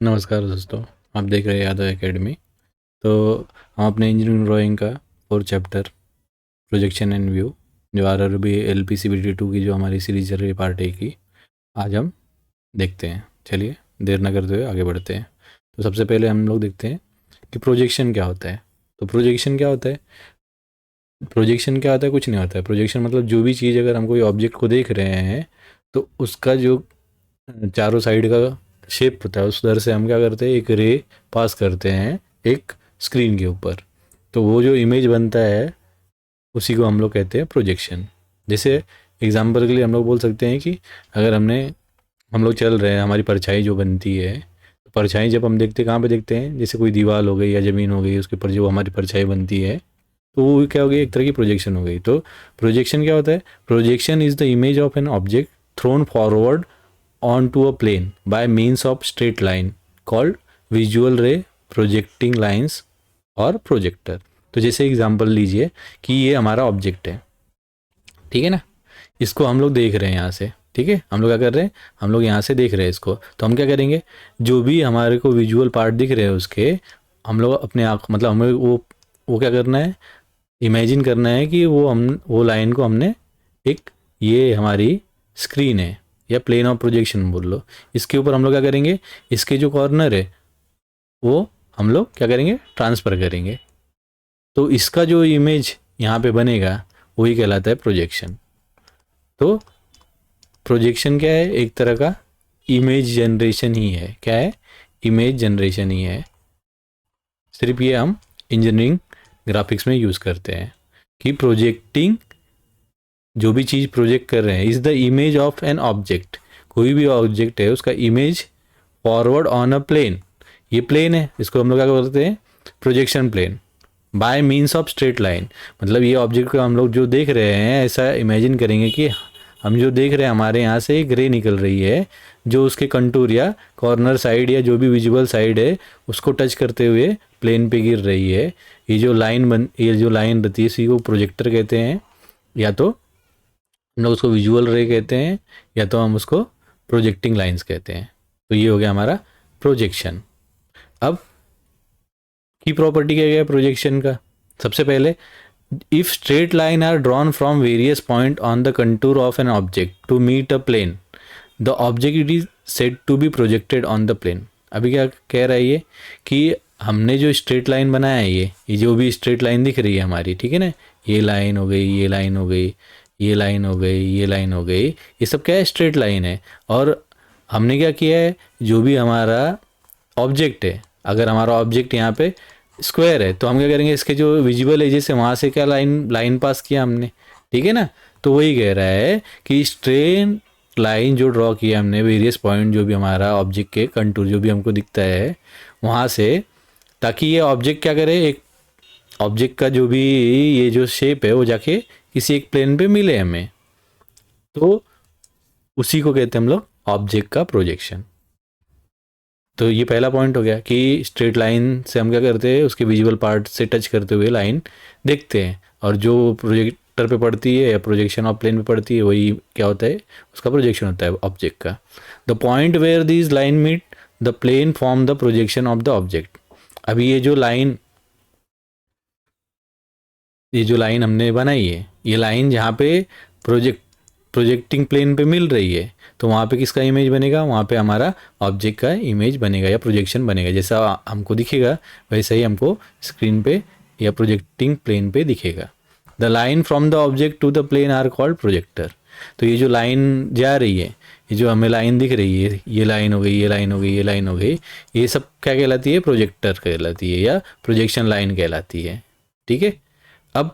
नमस्कार दोस्तों, आप देख रहे हैं यादव एकेडमी। तो हम अपने इंजीनियरिंग ड्राइंग का 4 चैप्टर प्रोजेक्शन एंड व्यू, जो RRB LPCBT 2 की जो हमारी सीरीज चल रही है पार्ट ए की, आज हम देखते हैं। चलिए देर न करते हुए आगे बढ़ते हैं। तो सबसे पहले हम लोग देखते हैं कि प्रोजेक्शन क्या होता है। तो प्रोजेक्शन क्या होता है? प्रोजेक्शन क्या होता है? कुछ नहीं होता है। प्रोजेक्शन मतलब जो भी चीज़, अगर हम कोई ऑब्जेक्ट को देख रहे हैं तो उसका जो चारों साइड का शेप होता है, उस दर से हम क्या करते हैं, एक रे पास करते हैं एक स्क्रीन के ऊपर। तो वो जो इमेज बनता है उसी को हम लोग कहते हैं प्रोजेक्शन। जैसे एग्जांपल के लिए हम लोग बोल सकते हैं कि अगर हम लोग चल रहे हैं, हमारी परछाई जो बनती है, तो परछाई जब हम देखते हैं, कहाँ पे देखते हैं? जैसे कोई दीवार हो गई या ज़मीन हो गई, उसके ऊपर जो हमारी परछाई बनती है, तो वो क्या हो गई? एक तरह की प्रोजेक्शन हो गई। तो प्रोजेक्शन क्या होता है? Projection is the image of an object thrown forward onto a plane by means of straight line called visual ray projecting lines और प्रोजेक्टर। तो जैसे एग्जांपल लीजिए कि ये हमारा ऑब्जेक्ट है, ठीक है ना? इसको हम लोग देख रहे हैं यहाँ से, ठीक है? हम लोग क्या कर रहे हैं? हम लोग यहाँ से देख रहे हैं इसको। तो हम क्या करेंगे, जो भी हमारे को विजुअल पार्ट दिख रहे हैं उसके, हम लोग अपने आँख मतलब हमें वो क्या करना है, इमेजिन करना है कि वो लाइन को हमने एक, ये हमारी स्क्रीन है या प्लेन ऑफ प्रोजेक्शन बोल लो, इसके ऊपर हम लोग क्या करेंगे, इसके जो कॉर्नर है वो हम लोग क्या करेंगे, ट्रांसफ़र करेंगे। तो इसका जो इमेज यहाँ पे बनेगा वही कहलाता है प्रोजेक्शन। तो प्रोजेक्शन क्या है? एक तरह का इमेज जनरेशन ही है। क्या है? इमेज जनरेशन ही है। सिर्फ ये हम इंजीनियरिंग ग्राफिक्स में यूज़ करते हैं कि प्रोजेक्टिंग, जो भी चीज़ प्रोजेक्ट कर रहे हैं, is the image of an object. कोई भी ऑब्जेक्ट है उसका image forward on a plane, ये प्लेन है, इसको हम लोग क्या बोलते हैं? Projection plane. By means of straight line, मतलब ये ऑब्जेक्ट को हम लोग जो देख रहे हैं, ऐसा इमेजिन करेंगे कि हम जो देख रहे हैं, हमारे यहाँ से एक रे निकल रही है जो उसके कंटूर या कॉर्नर साइड या जो भी विजुअल साइड है उसको टच करते हुए प्लेन पे गिर रही है। ये जो लाइन रहती है इसी को प्रोजेक्टर कहते हैं, या तो हम लोग उसको विजुअल रे कहते हैं, या तो हम उसको प्रोजेक्टिंग लाइंस कहते हैं। तो ये हो गया हमारा प्रोजेक्शन। अब की प्रॉपर्टी क्या है प्रोजेक्शन का? सबसे पहले, if straight line are drawn from various point on the contour of an object to meet a plane, the object it is said to be projected on the plane. अभी क्या कह रहा है ये कि हमने जो स्ट्रेट लाइन बनाया है, ये जो भी स्ट्रेट लाइन दिख रही है हमारी, ठीक है ना, ये लाइन हो गई, ये लाइन हो गई, ये लाइन हो गई, ये लाइन हो गई, ये सब क्या है? स्ट्रेट लाइन है। और हमने क्या किया है, जो भी हमारा ऑब्जेक्ट है, अगर हमारा ऑब्जेक्ट यहाँ पे स्क्वायर है तो हम क्या करेंगे, इसके जो विजुअल एजेस है वहाँ से क्या लाइन लाइन पास किया हमने, ठीक है ना? तो वही कह रहा है कि स्ट्रेट लाइन जो ड्रॉ किया हमने, वेरियस पॉइंट जो भी हमारा ऑब्जेक्ट के कंटूर जो भी हमको दिखता है वहाँ से, ताकि ये ऑब्जेक्ट क्या करे, एक ऑब्जेक्ट का जो भी ये जो शेप है वो जाके किसी एक प्लेन पे मिले हमें। तो उसी को कहते हैं हम लोग ऑब्जेक्ट का प्रोजेक्शन। तो ये पहला पॉइंट हो गया कि स्ट्रेट लाइन से हम क्या करते हैं, उसके विजुअल पार्ट से टच करते हुए लाइन देखते हैं, और जो प्रोजेक्टर पे पड़ती है या प्रोजेक्शन ऑफ प्लेन पे पड़ती है वही क्या होता है, उसका प्रोजेक्शन होता है ऑब्जेक्ट का। The point where this line meet the plane form the projection of the object. अभी ये जो लाइन हमने बनाई है, ये लाइन जहाँ पे प्रोजेक्टिंग प्लेन पे मिल रही है, तो वहाँ पे किसका इमेज बनेगा? वहाँ पे हमारा ऑब्जेक्ट का इमेज बनेगा या प्रोजेक्शन बनेगा। जैसा हमको दिखेगा वैसा ही हमको स्क्रीन पे या प्रोजेक्टिंग प्लेन पे दिखेगा। The line from the object to the plane are called projector. तो ये जो लाइन जा रही है, ये जो हमें लाइन दिख रही है, ये लाइन हो गई, ये लाइन हो गई, ये लाइन हो गई, ये सब क्या कहलाती है? प्रोजेक्टर कहलाती है या प्रोजेक्शन लाइन कहलाती है, ठीक है? अब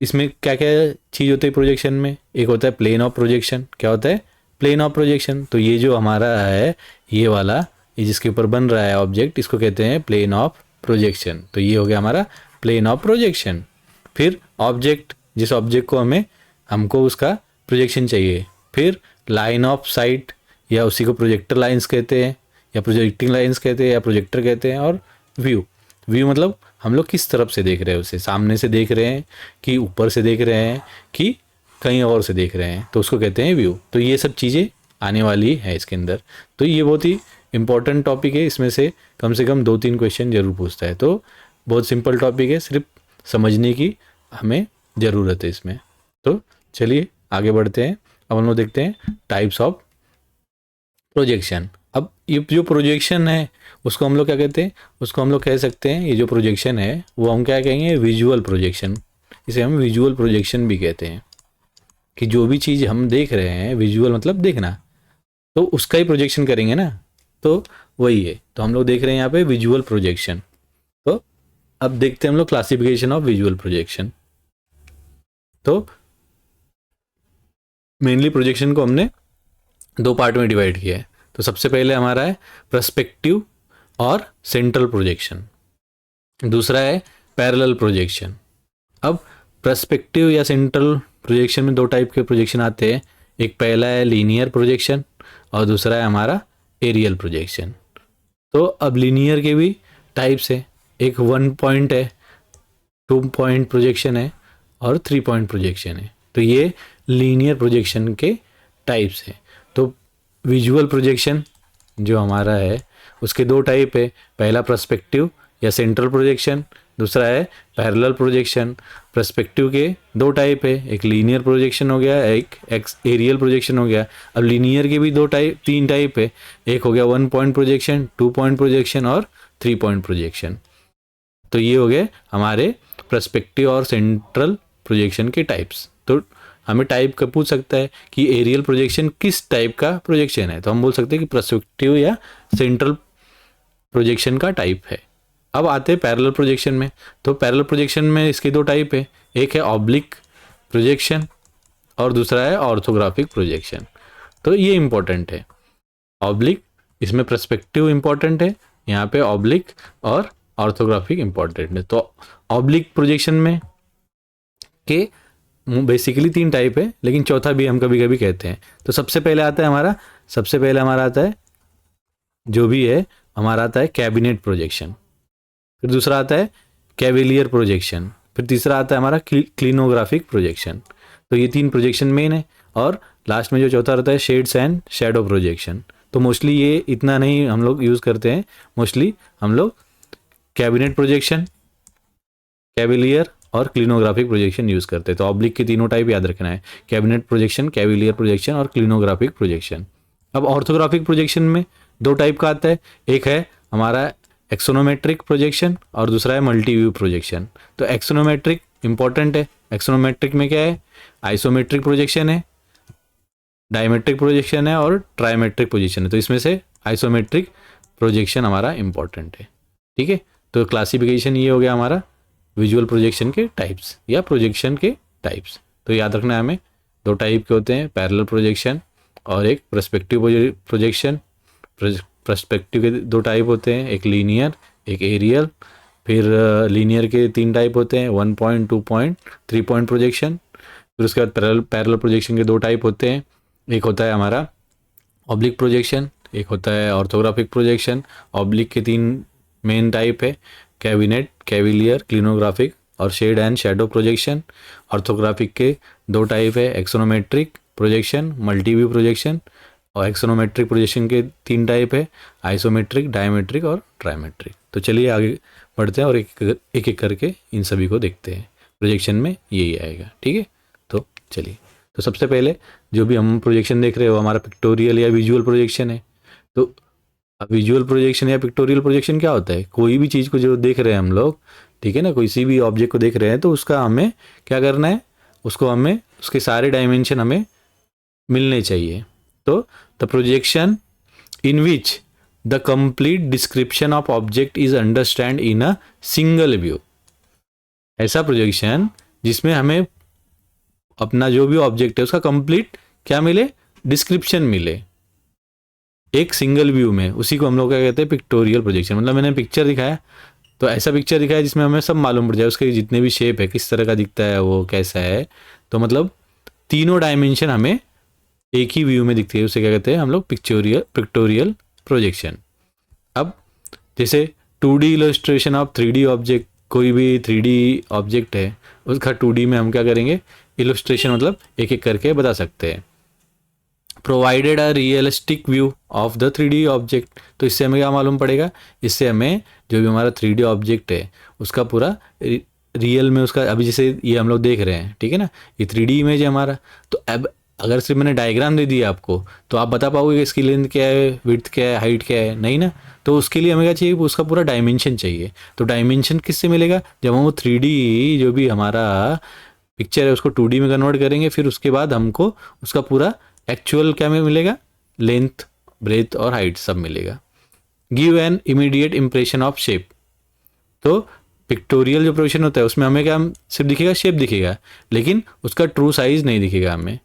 इसमें क्या क्या चीज़ होती है प्रोजेक्शन में? एक होता है प्लेन ऑफ प्रोजेक्शन। क्या होता है? Plane of projection. तो ये जो हमारा है, ये वाला, ये जिसके ऊपर बन रहा है ऑब्जेक्ट, इसको कहते हैं प्लेन ऑफ प्रोजेक्शन। तो ये हो गया हमारा प्लेन ऑफ प्रोजेक्शन। फिर ऑब्जेक्ट, जिस ऑब्जेक्ट को हमको उसका प्रोजेक्शन चाहिए। फिर लाइन ऑफ साइट, या उसी को प्रोजेक्टर लाइंस कहते हैं, या प्रोजेक्टिंग लाइंस कहते हैं, या प्रोजेक्टर कहते हैं। और व्यू, व्यू मतलब हम लोग किस तरफ से देख रहे हैं उसे, सामने से देख रहे हैं कि ऊपर से देख रहे हैं कि कहीं और से देख रहे हैं, तो उसको कहते हैं व्यू। तो ये सब चीज़ें आने वाली है इसके अंदर। तो ये बहुत ही इम्पॉर्टेंट टॉपिक है, इसमें से कम 2-3 क्वेश्चन जरूर पूछता है। तो बहुत सिंपल टॉपिक है, सिर्फ समझने की हमें ज़रूरत है इसमें। तो चलिए आगे बढ़ते हैं। अब हम लोग देखते हैं टाइप्स ऑफ प्रोजेक्शन। अब ये जो प्रोजेक्शन है उसको हम लोग क्या कहते हैं, उसको हम लोग कह सकते हैं, ये जो प्रोजेक्शन है वो हम क्या कहेंगे, विजुअल प्रोजेक्शन। इसे हम विजुअल प्रोजेक्शन भी कहते हैं, कि जो भी चीज़ हम देख रहे हैं, विजुअल मतलब देखना, तो उसका ही प्रोजेक्शन करेंगे ना, तो वही है। तो हम लोग देख रहे हैं यहाँ पे विजुअल प्रोजेक्शन। तो अब देखते हैं हम लोग क्लासिफिकेशन ऑफ विजुअल प्रोजेक्शन। तो मेनली प्रोजेक्शन को हमने 2 पार्ट में डिवाइड किया है। तो सबसे पहले हमारा है पर्सपेक्टिव और सेंट्रल प्रोजेक्शन, दूसरा है पैरेलल प्रोजेक्शन। अब पर्सपेक्टिव या सेंट्रल प्रोजेक्शन में 2 टाइप के प्रोजेक्शन आते हैं। एक पहला है लीनियर प्रोजेक्शन और दूसरा है हमारा एरियल प्रोजेक्शन। तो अब लीनियर के भी टाइप्स है, एक 1 पॉइंट है, 2 पॉइंट प्रोजेक्शन है और 3 पॉइंट प्रोजेक्शन है। तो ये लीनियर प्रोजेक्शन के टाइप्स हैं। तो विजुअल प्रोजेक्शन जो हमारा है उसके 2 टाइप है, पहला पर्सपेक्टिव या सेंट्रल प्रोजेक्शन, दूसरा है पैरेलल प्रोजेक्शन। पर्सपेक्टिव के 2 टाइप है, एक लीनियर प्रोजेक्शन हो गया, एक एरियल प्रोजेक्शन हो गया। अब लीनियर के भी 3 टाइप है, एक हो गया 1 पॉइंट प्रोजेक्शन, 2 पॉइंट प्रोजेक्शन और 3 पॉइंट प्रोजेक्शन। तो ये हो गए हमारे पर्सपेक्टिव और सेंट्रल प्रोजेक्शन के टाइप्स। तो हमें टाइप का पूछ सकता है कि एरियल प्रोजेक्शन किस टाइप का प्रोजेक्शन है, तो हम बोल सकते हैं कि पर्सपेक्टिव या सेंट्रल प्रोजेक्शन का टाइप है। अब आते हैं पैरेलल प्रोजेक्शन में। तो पैरेलल प्रोजेक्शन में इसके 2 टाइप है, एक है ऑब्लिक प्रोजेक्शन और दूसरा है ऑर्थोग्राफिक प्रोजेक्शन। तो ये इंपॉर्टेंट है, ऑब्लिक, इसमें पर्सपेक्टिव इंपॉर्टेंट है, यहाँ पे ऑब्लिक और ऑर्थोग्राफिक इंपॉर्टेंट है। तो ऑब्लिक प्रोजेक्शन में के बेसिकली 3 टाइप है, लेकिन चौथा भी हम कभी कभी कहते हैं। तो सबसे पहले हमारा आता है जो भी है, हमारा आता है कैबिनेट प्रोजेक्शन, फिर दूसरा आता है कैविलियर प्रोजेक्शन, फिर तीसरा आता है हमारा क्लिनोग्राफिक प्रोजेक्शन। तो ये 3 प्रोजेक्शन मेन है, और लास्ट में जो चौथा रहता है शेड्स एंड शैडो प्रोजेक्शन। तो मोस्टली ये इतना नहीं हम लोग यूज़ करते हैं, मोस्टली हम लोग कैबिनेट प्रोजेक्शन, कैविलियर और क्लिनोग्राफिक प्रोजेक्शन यूज़ करते हैं। तो ऑब्लिक के 3 टाइप याद रखना है, कैबिनेट प्रोजेक्शन, कैविलियर प्रोजेक्शन और क्लिनोग्राफिक प्रोजेक्शन। अब ऑर्थोग्राफिक प्रोजेक्शन में 2 टाइप का आता है, एक है हमारा एक्सोनोमेट्रिक प्रोजेक्शन और दूसरा है मल्टी व्यू प्रोजेक्शन। तो एक्सोनोमेट्रिक इंपॉर्टेंट है, एक्सोनोमेट्रिक में क्या है, आइसोमेट्रिक प्रोजेक्शन है, डायमेट्रिक प्रोजेक्शन है और ट्राइमेट्रिक प्रोजेक्शन है। तो इसमें से आइसोमेट्रिक प्रोजेक्शन हमारा इंपॉर्टेंट है। ठीक है, तो क्लासिफिकेशन ये हो गया हमारा विजुअल प्रोजेक्शन के टाइप्स या प्रोजेक्शन के टाइप्स। तो याद रखना है हमें 2 टाइप के होते हैं, पैरेलल प्रोजेक्शन और एक पर्सपेक्टिव प्रोजेक्शन। पर्सपेक्टिव के 2 टाइप होते हैं, एक लीनियर एक एरियल। फिर लीनियर के 3 टाइप होते हैं, 1 पॉइंट, 2 पॉइंट, 3 पॉइंट प्रोजेक्शन। फिर उसके बाद पैरेलल प्रोजेक्शन के 2 टाइप होते हैं, एक होता है हमारा ऑब्लिक प्रोजेक्शन, एक होता है ऑर्थोग्राफिक प्रोजेक्शन। ऑब्लिक के 3 मेन टाइप है, कैबिनेट, कैविलियर, क्लिनोग्राफिक और shade and shadow projection. Orthographic के 2 टाइप है, axonometric projection, multi view projection. और एक्सोनोमेट्रिक प्रोजेक्शन के 3 टाइप है, आइसोमेट्रिक, डायमेट्रिक और ट्राइमेट्रिक। तो चलिए आगे बढ़ते हैं और एक एक करके इन सभी को देखते हैं। प्रोजेक्शन में यही आएगा, ठीक है। तो चलिए, तो सबसे पहले जो भी हम प्रोजेक्शन देख रहे हो हमारा पिक्टोरियल या विजुअल प्रोजेक्शन है। तो विजुअल प्रोजेक्शन या पिक्टोरियल प्रोजेक्शन क्या होता है, कोई भी चीज़ को जो देख रहे हैं हम लोग, ठीक है ना, किसी भी ऑब्जेक्ट को देख रहे हैं तो उसका हमें क्या करना है, उसको हमें उसके सारे डायमेंशन हमें मिलने चाहिए। तो the projection in which the complete description of object is understand in a single view, ऐसा प्रोजेक्शन जिसमें हमें अपना जो भी ऑब्जेक्ट है उसका कंप्लीट क्या मिले, डिस्क्रिप्शन मिले एक सिंगल व्यू में, उसी को हम लोग क्या कहते हैं, पिक्टोरियल प्रोजेक्शन। मतलब मैंने पिक्चर दिखाया तो ऐसा पिक्चर दिखाया जिसमें हमें सब मालूम पड़ जाए, उसके जितने भी शेप है, किस तरह का दिखता है, वो कैसा है। तो मतलब तीनों डायमेंशन हमें एक ही व्यू में दिखती है, उसे क्या कहते हैं हम लोग, पिक्टोरियल प्रोजेक्शन। अब जैसे 2D illustration of 3D object, कोई भी 3D ऑब्जेक्ट है उसका 2D में हम क्या करेंगे, इलस्ट्रेशन मतलब एक एक करके बता सकते हैं। Provided a realistic view of the 3D object. तो इससे हमें क्या मालूम पड़ेगा, इससे हमें जो भी हमारा 3D ऑब्जेक्ट है उसका पूरा रियल में उसका, अभी जैसे ये हम लोग देख रहे हैं, ठीक है ना, ये 3D इमेज है हमारा। तो अब अगर सिर्फ मैंने डायग्राम दे दिया आपको, तो आप बता पाओगे कि इसकी लेंथ क्या है, विड्थ क्या है, हाइट क्या है? नहीं ना। तो उसके लिए हमें क्या चाहिए, उसका पूरा डायमेंशन चाहिए। तो डायमेंशन किससे मिलेगा, जब हम वो 3D जो भी हमारा पिक्चर है उसको 2D में कन्वर्ट करेंगे, फिर उसके बाद हमको उसका पूरा एक्चुअल क्या में मिलेगा, लेंथ, ब्रेथ और हाइट सब मिलेगा। Give an immediate impression of shape. तो पिक्टोरियल जो प्रोजेक्शन होता है उसमें हमें क्या सिर्फ दिखेगा, शेप दिखेगा, लेकिन उसका ट्रू साइज नहीं दिखेगा हमें।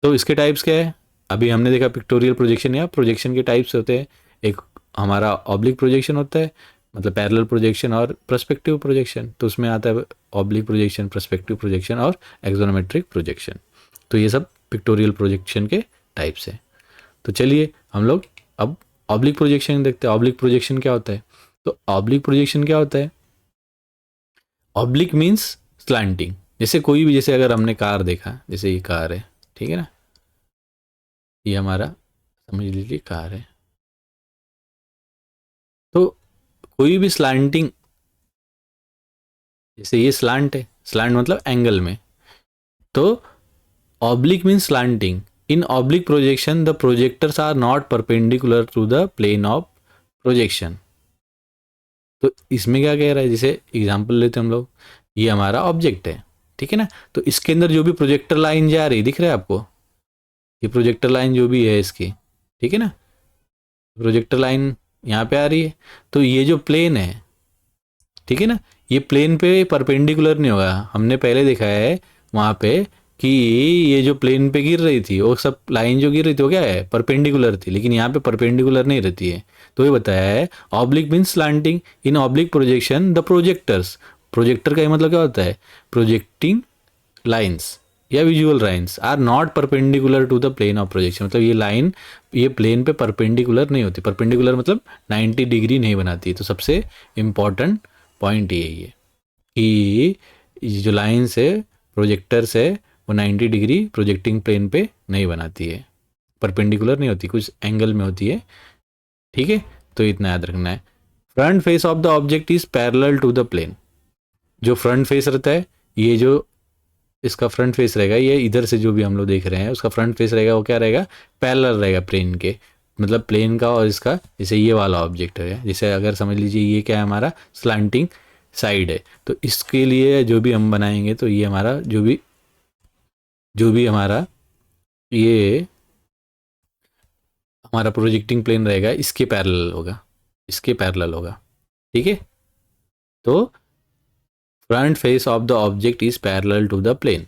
तो इसके टाइप्स क्या है, अभी हमने देखा पिक्टोरियल प्रोजेक्शन या प्रोजेक्शन के टाइप्स होते हैं। एक हमारा ऑब्लिक प्रोजेक्शन होता है, मतलब पैरेलल प्रोजेक्शन, और पर्सपेक्टिव प्रोजेक्शन। तो उसमें आता है ऑब्लिक प्रोजेक्शन, पर्सपेक्टिव प्रोजेक्शन और एक्सोनोमेट्रिक प्रोजेक्शन। तो ये सब पिक्टोरियल प्रोजेक्शन के टाइप्स हैं। तो चलिए हम लोग अब ऑब्लिक प्रोजेक्शन देखते हैं। ऑब्लिक प्रोजेक्शन क्या होता है? तो ऑब्लिक प्रोजेक्शन क्या होता है, ऑब्लिक मीन्स स्लैंटिंग। जैसे कोई भी, जैसे अगर हमने कार देखा, जैसे ये कार है, ठीक है ना, ये हमारा समझ लीजिए कार है। तो कोई भी स्लैंटिंग, जैसे ये स्लैंट है, स्लैंट मतलब एंगल में। तो oblique means slanting. In oblique projection the projectors are not perpendicular to the plane of projection. तो इसमें क्या कह रहा है, जैसे एग्जांपल लेते हैं हम लोग, ये हमारा ऑब्जेक्ट है, ठीक है ना। तो इसके अंदर जो भी प्रोजेक्टर लाइन जा रही दिख रहा है आपको, ये प्रोजेक्टर लाइन जो भी है इसकी, ठीक है ना, प्रोजेक्टर लाइन यहाँ पे आ रही है। तो ये जो प्लेन है, ठीक है ना, ये प्लेन पे परपेंडिकुलर नहीं होगा। हमने पहले देखा है वहाँ पे कि ये जो प्लेन पे गिर रही थी, वो सब लाइन जो गिर रही थी वो क्या है, परपेंडिकुलर थी, लेकिन यहाँ पे परपेंडिकुलर नहीं रहती है। तो ये बताया है oblique means slanting. In oblique projection the projectors, projector का मतलब क्या होता है, प्रोजेक्टिंग लाइन्स या visual lines are not perpendicular to the plane of projection. मतलब ये लाइन ये प्लेन पे परपेंडिकुलर नहीं होती। परपेंडिकुलर मतलब 90 डिग्री नहीं बनाती। तो सबसे इम्पॉर्टेंट पॉइंट यही है कि ये जो लाइन्स है, प्रोजेक्टर्स है, वो 90 डिग्री प्रोजेक्टिंग प्लेन पे नहीं बनाती है, परपेंडिकुलर नहीं होती, कुछ एंगल में होती है, ठीक है। तो इतना याद रखना है। Front face of the object is parallel to the plane. जो फ्रंट फेस रहता है, ये जो इसका फ्रंट फेस रहेगा, ये इधर से जो भी हम लोग देख रहे हैं उसका फ्रंट फेस रहेगा, वो क्या रहेगा, पैरेलल रहेगा प्लेन के। मतलब प्लेन का और इसका, जैसे ये वाला ऑब्जेक्ट है, जैसे अगर समझ लीजिए ये क्या है, हमारा स्लैंटिंग साइड है। तो इसके लिए जो भी हम बनाएंगे, तो ये हमारा जो भी हमारा ये हमारा प्रोजेक्टिंग प्लेन रहेगा, इसके पैरेलल होगा, इसके पैरेलल होगा, ठीक है। तो front face of the object is parallel to the plane,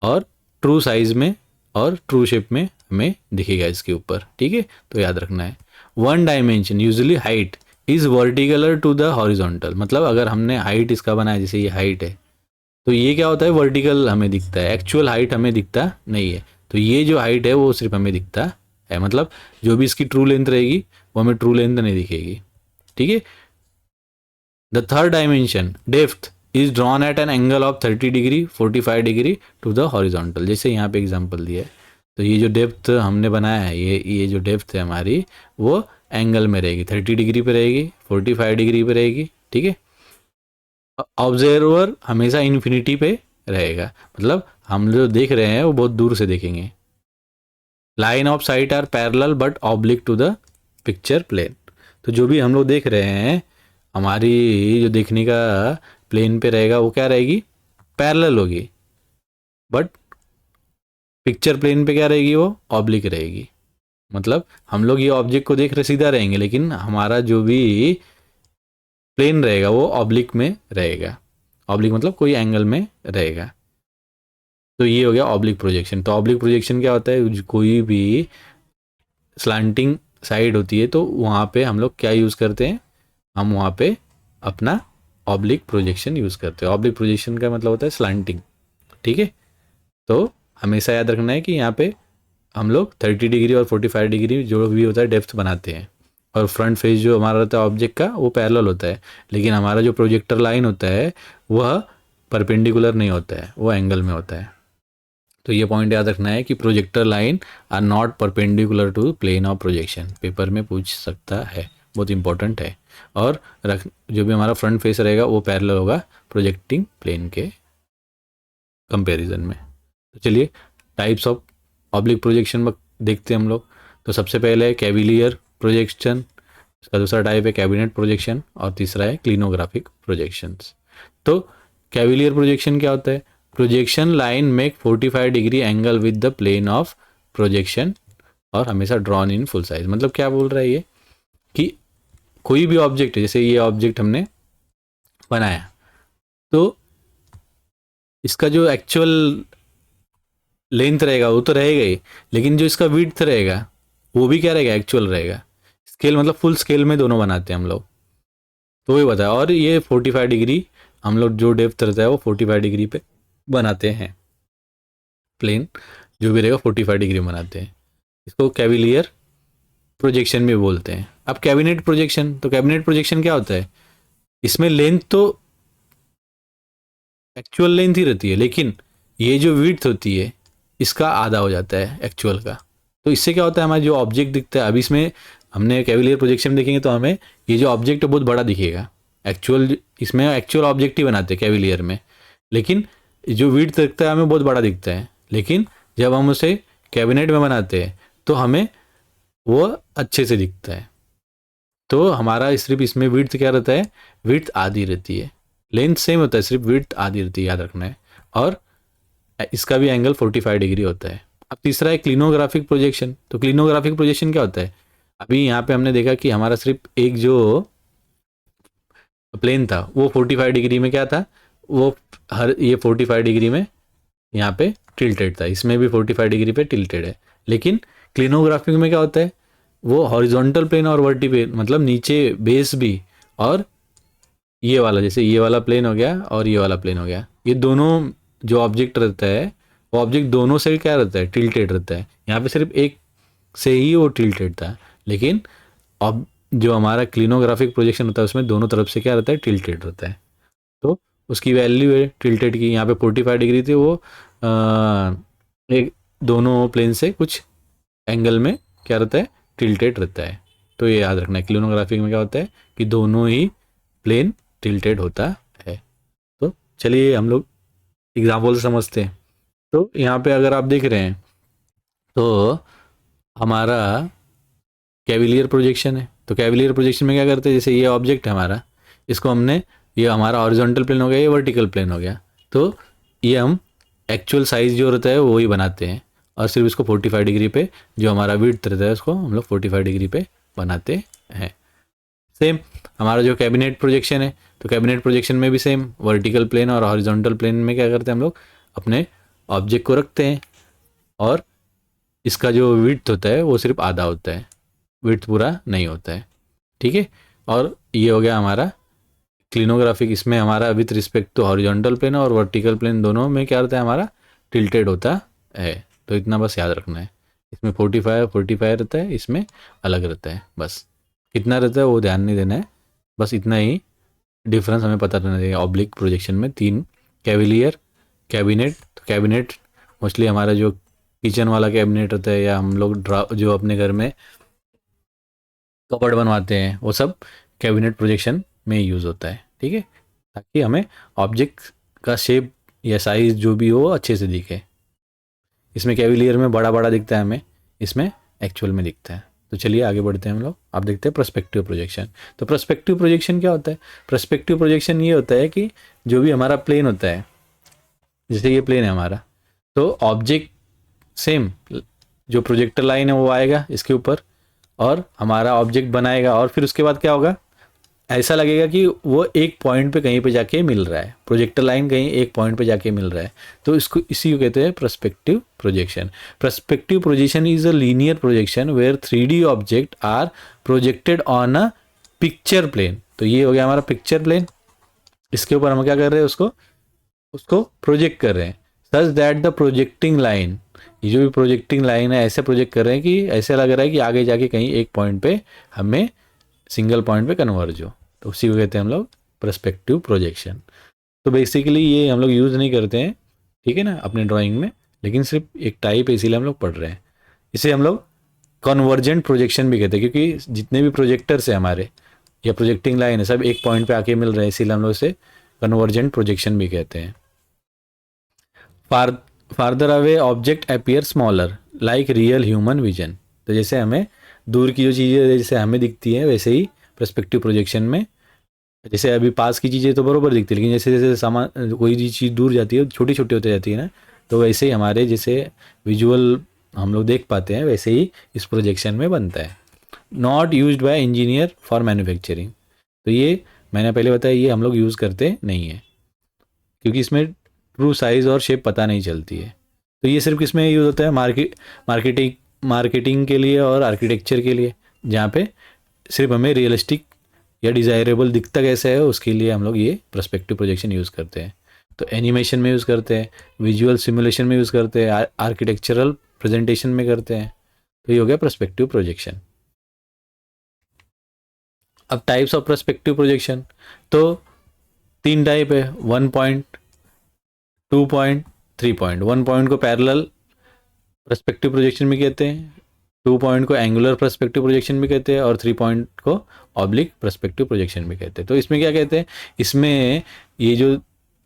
और ट्रू साइज में और ट्रू शेप में हमें दिखेगा इसके ऊपर, ठीक है। तो याद रखना है। One dimension usually height is vertical to the horizontal. मतलब अगर हमने हाइट इसका बनाया, जैसे ये हाइट है, तो ये क्या होता है, वर्टिकल हमें दिखता है, एक्चुअल हाइट हमें दिखता नहीं है। तो ये जो हाइट है वो सिर्फ हमें दिखता है, मतलब जो भी इसकी ट्रू लेंथ रहेगी वो हमें ट्रू लेंथ नहीं दिखेगी, ठीक है। The third dimension depth is drawn at an angle of 30 degree 45 degree to the horizontal. जैसे यहाँ पे एग्जांपल दिया है, तो ये जो डेप्थ हमने बनाया है, ये जो डेप्थ है हमारी, वो एंगल में रहेगी, 30 डिग्री पे रहेगी, 45 डिग्री पे रहेगी, ठीक है। ऑब्जर्वर हमेशा इन्फिनिटी पे रहेगा, मतलब हम जो देख रहे हैं वो बहुत दूर से देखेंगे। Line of sight are parallel but oblique to the picture plane. तो जो भी हम लोग देख रहे हैं, हमारी जो देखने का प्लेन पे रहेगा वो क्या रहेगी, पैरेलल होगी, बट पिक्चर प्लेन पे क्या रहेगी, वो ऑब्लिक रहेगी। मतलब हम लोग ये ऑब्जेक्ट को देख रहे सीधा रहेंगे, लेकिन हमारा जो भी प्लेन रहेगा वो ऑब्लिक में रहेगा। ऑब्लिक मतलब कोई एंगल में रहेगा। तो ये हो गया ऑब्लिक प्रोजेक्शन। तो ऑब्लिक प्रोजेक्शन क्या होता है, कोई भी स्लैंटिंग साइड होती है तो वहाँ पे हम लोग क्या यूज़ करते हैं, हम वहाँ पे अपना ऑब्लिक प्रोजेक्शन यूज़ करते हैं। ऑब्लिक प्रोजेक्शन का मतलब होता है स्लैंटिंग, ठीक है। तो हमेशा याद रखना है कि यहाँ पे हम लोग 30 डिग्री और 45 डिग्री जो भी होता है डेप्थ बनाते हैं, और फ्रंट फेस जो हमारा रहता है ऑब्जेक्ट का वो पैरेलल होता है, लेकिन हमारा जो प्रोजेक्टर लाइन होता है वह परपेंडिकुलर नहीं होता है, वो एंगल में होता है। तो ये पॉइंट याद रखना है कि projector line are not perpendicular to plane of projection, paper में पूछ सकता है, बहुत इंपॉर्टेंट है। और जो भी हमारा फ्रंट फेस रहेगा वो पैरेलल होगा प्रोजेक्टिंग प्लेन के कंपैरिजन में। तो चलिए टाइप्स ऑफ ऑब्लिक प्रोजेक्शन देखते हैं हम लोग। तो सबसे पहले है कैविलियर प्रोजेक्शन, इसका दूसरा टाइप है कैबिनेट प्रोजेक्शन, और तीसरा है क्लिनोग्राफिक प्रोजेक्शंस। तो कैविलियर प्रोजेक्शन क्या होता है? Projection line make 45 degree angle with the plane of projection और हमेशा ड्रॉन इन फुल साइज। मतलब क्या बोल रहा है ये कि कोई भी ऑब्जेक्ट है, जैसे ये ऑब्जेक्ट हमने बनाया, तो इसका जो एक्चुअल लेंथ रहेगा वो तो रहेगा ही, लेकिन जो इसका विड्थ रहेगा वो भी क्या रहेगा? एक्चुअल रहेगा। स्केल मतलब फुल स्केल में दोनों बनाते हैं हम लोग, तो वही बताया। और ये 45 डिग्री हम लोग जो डेप्थ रहता है वो 45 डिग्री पे बनाते हैं, प्लेन जो भी रहेगा 45 डिग्री बनाते हैं। इसको कैविलियर प्रोजेक्शन भी बोलते हैं। अब कैबिनेट प्रोजेक्शन, तो कैबिनेट प्रोजेक्शन क्या होता है? इसमें लेंथ तो एक्चुअल लेंथ ही रहती है, लेकिन ये जो विड्थ होती है इसका आधा हो जाता है एक्चुअल का। तो इससे क्या होता है, हमारा जो ऑब्जेक्ट दिखता है, अभी इसमें हमने कैविलियर प्रोजेक्शन देखेंगे तो हमें ये जो ऑब्जेक्ट है बहुत बड़ा दिखेगा। एक्चुअल इसमें एक्चुअल ऑब्जेक्ट ही बनाते हैं कैविलियर में, लेकिन जो विड्थ दिखता है हमें बहुत बड़ा दिखता है। लेकिन जब हम उसे कैबिनेट में बनाते हैं तो हमें वो अच्छे से दिखता है। तो हमारा सिर्फ इसमें विड्थ क्या रहता है? विड्थ आधी रहती है, लेंथ सेम होता है, सिर्फ विड्थ आधी रहती है, याद रखना है। और इसका भी एंगल 45 डिग्री होता है। अब तीसरा है क्लिनोग्राफिक प्रोजेक्शन। तो क्लिनोग्राफिक प्रोजेक्शन क्या होता है? अभी यहाँ पे हमने देखा कि हमारा सिर्फ एक जो प्लेन था वो 45 डिग्री में क्या था, वो ये 45 डिग्री में यहाँ पे टिल्टेड था, इसमें भी 45 डिग्री पे टिल्टेड है। लेकिन क्लिनोग्राफिक में क्या होता है, वो हॉरिजॉन्टल प्लेन और वर्टिकल, मतलब नीचे बेस भी, और ये वाला, जैसे ये वाला प्लेन हो गया और ये वाला प्लेन हो गया, ये दोनों जो ऑब्जेक्ट रहता है वो ऑब्जेक्ट दोनों से क्या रहता है? टिल्टेड रहता है। यहाँ पे सिर्फ एक से ही वो टिल्टेड था, लेकिन अब जो हमारा क्लिनोग्राफिक प्रोजेक्शन होता है उसमें दोनों तरफ से क्या रहता है? टिल्टेड रहता है। तो उसकी वैल्यू है टिल्टेड की, यहाँ पे 45 डिग्री थी, वो एक दोनों प्लेन से कुछ एंगल में क्या रहता है? टिल्टेड रहता है। तो ये याद रखना है, क्लिनोग्राफिक में क्या होता है कि दोनों ही प्लेन टिल्टेड होता है। तो चलिए हम लोग एग्जाम्पल से समझते हैं। तो यहाँ पे अगर आप देख रहे हैं तो हमारा कैविलियर प्रोजेक्शन है। तो कैविलियर प्रोजेक्शन में क्या करते हैं, जैसे ये ऑब्जेक्ट है हमारा, इसको हमने, ये हमारा हॉरिजॉन्टल प्लेन हो गया, ये वर्टिकल प्लेन हो गया, तो ये हम एक्चुअल साइज जो रहता है वो ही बनाते हैं, और सिर्फ इसको 45 डिग्री पे जो हमारा विड्थ रहता है उसको हम लोग 45 डिग्री पे बनाते हैं। सेम हमारा जो कैबिनेट प्रोजेक्शन है, तो कैबिनेट प्रोजेक्शन में भी सेम वर्टिकल प्लेन और हॉरिजॉन्टल प्लेन में क्या करते हैं हम लोग, अपने ऑब्जेक्ट को रखते हैं, और इसका जो विड्थ होता है वो सिर्फ आधा होता है, विड्थ पूरा नहीं होता है, ठीक है। और ये हो गया हमारा क्लिनोग्राफिक। इसमें हमारा with respect to horizontal plane और वर्टिकल प्लेन दोनों में क्या रहता है, हमारा टिल्टेड होता है। तो इतना बस याद रखना है, इसमें 45 रहता है, इसमें अलग रहता है, बस कितना रहता है वो ध्यान नहीं देना है, बस इतना ही डिफरेंस हमें पता रहना चाहिए। ऑब्लिक प्रोजेक्शन में तीन, कैविलियर, कैबिनेट। तो कैबिनेट मोस्टली हमारा जो किचन वाला कैबिनेट रहता है, या हम लोग जो अपने घर में कपबोर्ड बनवाते हैं, वो सब कैबिनेट प्रोजेक्शन में यूज़ होता है, ठीक है, ताकि हमें ऑब्जेक्ट का शेप या साइज जो भी हो अच्छे से दिखे। इसमें कैविलियर में बड़ा बड़ा दिखता है हमें, इसमें एक्चुअल में दिखता है। तो चलिए आगे बढ़ते हैं हम लोग। आप देखते हैं पर्सपेक्टिव प्रोजेक्शन। तो पर्सपेक्टिव प्रोजेक्शन क्या होता है? पर्सपेक्टिव प्रोजेक्शन ये होता है कि जो भी हमारा प्लेन होता है, जैसे ये प्लेन है हमारा, तो ऑब्जेक्ट सेम जो प्रोजेक्टर लाइन है वो आएगा इसके ऊपर, और हमारा ऑब्जेक्ट बनाएगा, और फिर उसके बाद क्या होगा, ऐसा लगेगा कि वो एक पॉइंट पे कहीं पे जाके मिल रहा है, प्रोजेक्टर लाइन कहीं एक पॉइंट पे जाके मिल रहा है। तो इसको इसी को कहते हैं perspective projection. Perspective projection is a linear projection where 3D object are projected on a picture plane. तो ये हो गया हमारा पिक्चर प्लेन, इसके ऊपर हम क्या कर रहे हैं, उसको प्रोजेक्ट कर रहे हैं, such that the projecting line, ये जो भी प्रोजेक्टिंग लाइन है ऐसे प्रोजेक्ट कर रहे हैं कि ऐसे लग रहा है कि आगे जाके कहीं एक पॉइंट पे हमें सिंगल पॉइंट पे कन्वर्ज हो। तो उसी को कहते हैं हम लोग पर्सपेक्टिव प्रोजेक्शन। तो बेसिकली ये हम लोग यूज़ नहीं करते हैं, ठीक है ना, अपने ड्राइंग में, लेकिन सिर्फ एक टाइप है, इसीलिए हम लोग पढ़ रहे हैं। इसे हम लोग कन्वर्जेंट प्रोजेक्शन भी कहते हैं, क्योंकि जितने भी प्रोजेक्टर्स हैं हमारे या प्रोजेक्टिंग लाइन है सब एक पॉइंट पे आके मिल रहे हैं, इसीलिए हम लोग इसे कन्वर्जेंट प्रोजेक्शन भी कहते हैं। Farther away object appear smaller like real human vision. तो जैसे हमें दूर की जो चीज़ें जैसे हमें दिखती हैं वैसे ही पर्सपेक्टिव प्रोजेक्शन में, जैसे अभी पास की चीज़ें तो बरोबर दिखती है, लेकिन जैसे जैसे सामान कोई भी चीज़ दूर जाती है छोटी छोटी होती जाती है ना, तो वैसे ही हमारे जैसे विजुअल हम लोग देख पाते हैं वैसे ही इस प्रोजेक्शन में बनता है। Not used by engineer for manufacturing. तो ये मैंने पहले बताया, ये हम लोग यूज़ करते नहीं है क्योंकि इसमें ट्रू साइज़ और शेप पता नहीं चलती है। तो ये सिर्फ किसमें यूज़ होता है, मार्केटिंग के लिए और आर्किटेक्चर के लिए, जहाँ पे सिर्फ हमें रियलिस्टिक या डिज़ायरेबल दिखता कैसे है उसके लिए हम लोग ये पर्सपेक्टिव प्रोजेक्शन यूज़ करते हैं। तो एनिमेशन में यूज़ करते हैं, विजुअल सिमुलेशन में यूज़ करते हैं, आर्किटेक्चरल प्रेजेंटेशन में करते हैं। तो ये हो गया पर्सपेक्टिव प्रोजेक्शन। अब टाइप्स ऑफ पर्सपेक्टिव प्रोजेक्शन, तो 3 टाइप है, 1 पॉइंट, 2 पॉइंट, 3 पॉइंट। 1 पॉइंट को पैरेलल पर्सपेक्टिव प्रोजेक्शन भी कहते हैं, 2 पॉइंट को एंगुलर पर्सपेक्टिव प्रोजेक्शन भी कहते हैं और 3 पॉइंट को ऑब्लिक पर्सपेक्टिव प्रोजेक्शन भी कहते हैं। तो इसमें क्या कहते हैं, इसमें ये जो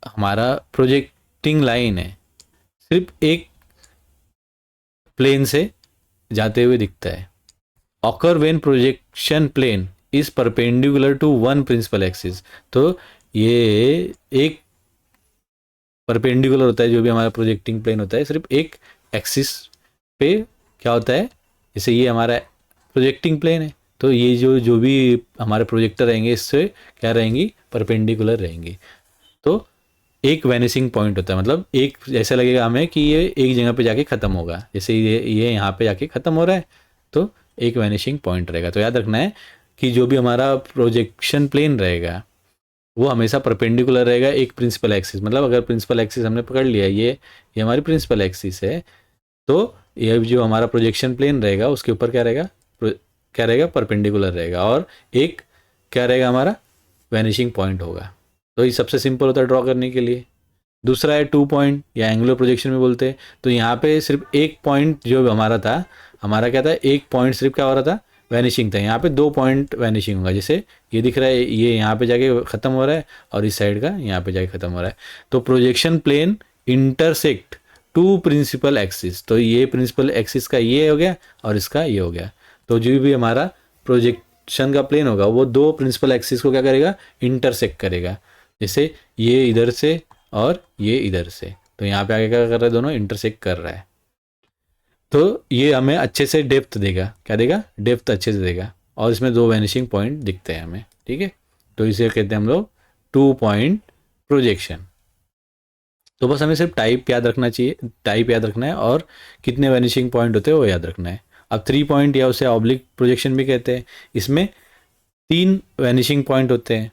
हमारा प्रोजेक्टिंग लाइन है सिर्फ एक प्लेन से जाते हुए दिखता है। Occur when projection plane is perpendicular to one principal axis. तो ये एक परपेंडिकुलर होता है, जो भी हमारा प्रोजेक्टिंग प्लेन होता है सिर्फ एक एक्सिस पे क्या होता है, जैसे ये हमारा प्रोजेक्टिंग प्लेन है तो ये जो भी हमारे प्रोजेक्टर रहेंगे इससे क्या रहेंगी, परपेंडिकुलर रहेंगी। तो एक वैनिशिंग पॉइंट होता है, मतलब एक ऐसा लगेगा हमें कि ये एक जगह पे जाके ख़त्म होगा, जैसे ये यहाँ पे जाके ख़त्म हो रहा है तो एक वैनिशिंग पॉइंट रहेगा। तो याद रखना है कि जो भी हमारा प्रोजेक्शन प्लेन रहेगा वो हमेशा परपेंडिकुलर रहेगा एक प्रिंसिपल एक्सिस। मतलब अगर प्रिंसिपल एक्सिस हमने पकड़ लिया, ये हमारी प्रिंसिपल एक्सिस है, तो ये जो हमारा प्रोजेक्शन प्लेन रहेगा उसके ऊपर क्या रहेगा, परपेंडिकुलर रहेगा, और एक क्या रहेगा हमारा, वैनिशिंग पॉइंट होगा। तो ये सबसे सिंपल होता है ड्रॉ करने के लिए। दूसरा है 2 पॉइंट या एंगुलर प्रोजेक्शन में बोलते हैं। तो यहाँ पे सिर्फ एक पॉइंट जो हमारा था, हमारा क्या था, एक पॉइंट सिर्फ क्या हो रहा था, वैनिशिंग था। यहाँ पे 2 पॉइंट वैनिशिंग होगा, जैसे ये दिख रहा है ये यहाँ पे जाके ख़त्म हो रहा है और इस साइड का यहाँ पे जाके ख़त्म हो रहा है। तो projection plane intersect 2 principal axis. तो ये प्रिंसिपल एक्सिस का ये हो गया और इसका ये हो गया। तो जो भी हमारा प्रोजेक्शन का प्लेन होगा वो 2 प्रिंसिपल एक्सिस को क्या करेगा, इंटरसेक्ट करेगा। जैसे ये इधर से और ये इधर से, तो यहाँ पे आगे क्या कर रहा है, दोनों इंटरसेक्ट कर रहा है। तो ये हमें अच्छे से डेप्थ देगा, क्या देगा, डेप्थ अच्छे से देगा, और इसमें 2 वैनिशिंग पॉइंट दिखते हैं हमें, ठीक है। तो इसे कहते हैं हम लोग 2 पॉइंट प्रोजेक्शन। तो बस हमें सिर्फ टाइप याद रखना चाहिए, टाइप याद रखना है और कितने वैनिशिंग पॉइंट होते हैं वो याद रखना है। अब 3 पॉइंट या उसे ऑब्लिक प्रोजेक्शन भी कहते हैं। इसमें 3 वैनिशिंग पॉइंट होते हैं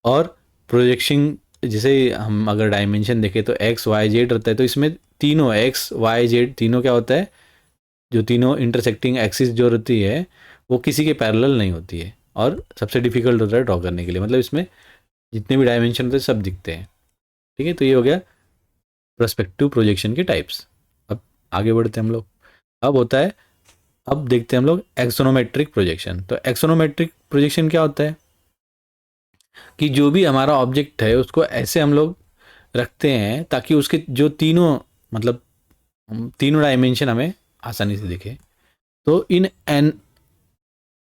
और प्रोजेक्शन, जैसे हम अगर डायमेंशन देखें तो एक्स वाई जेड रहता है, तो इसमें तीनों एक्स वाई जेड तीनों क्या होता है, जो तीनों इंटरसेक्टिंग एक्सिस जो रहती है वो किसी के पैरेलल नहीं होती है और सबसे डिफिकल्ट होता है ड्रॉ करने के लिए। मतलब इसमें जितने भी डायमेंशन होते हैं सब दिखते हैं, ठीक है। तो ये हो गया पर्सपेक्टिव प्रोजेक्शन के टाइप्स। अब आगे बढ़ते हैं हम लोग। अब देखते हैं हम लोग एक्सोनोमेट्रिक प्रोजेक्शन। तो एक्सोनोमेट्रिक प्रोजेक्शन क्या होता है कि जो भी हमारा ऑब्जेक्ट है उसको ऐसे हम लोग रखते हैं ताकि उसके जो तीनों मतलब तीनों डायमेंशन हमें आसानी से दिखे। तो in an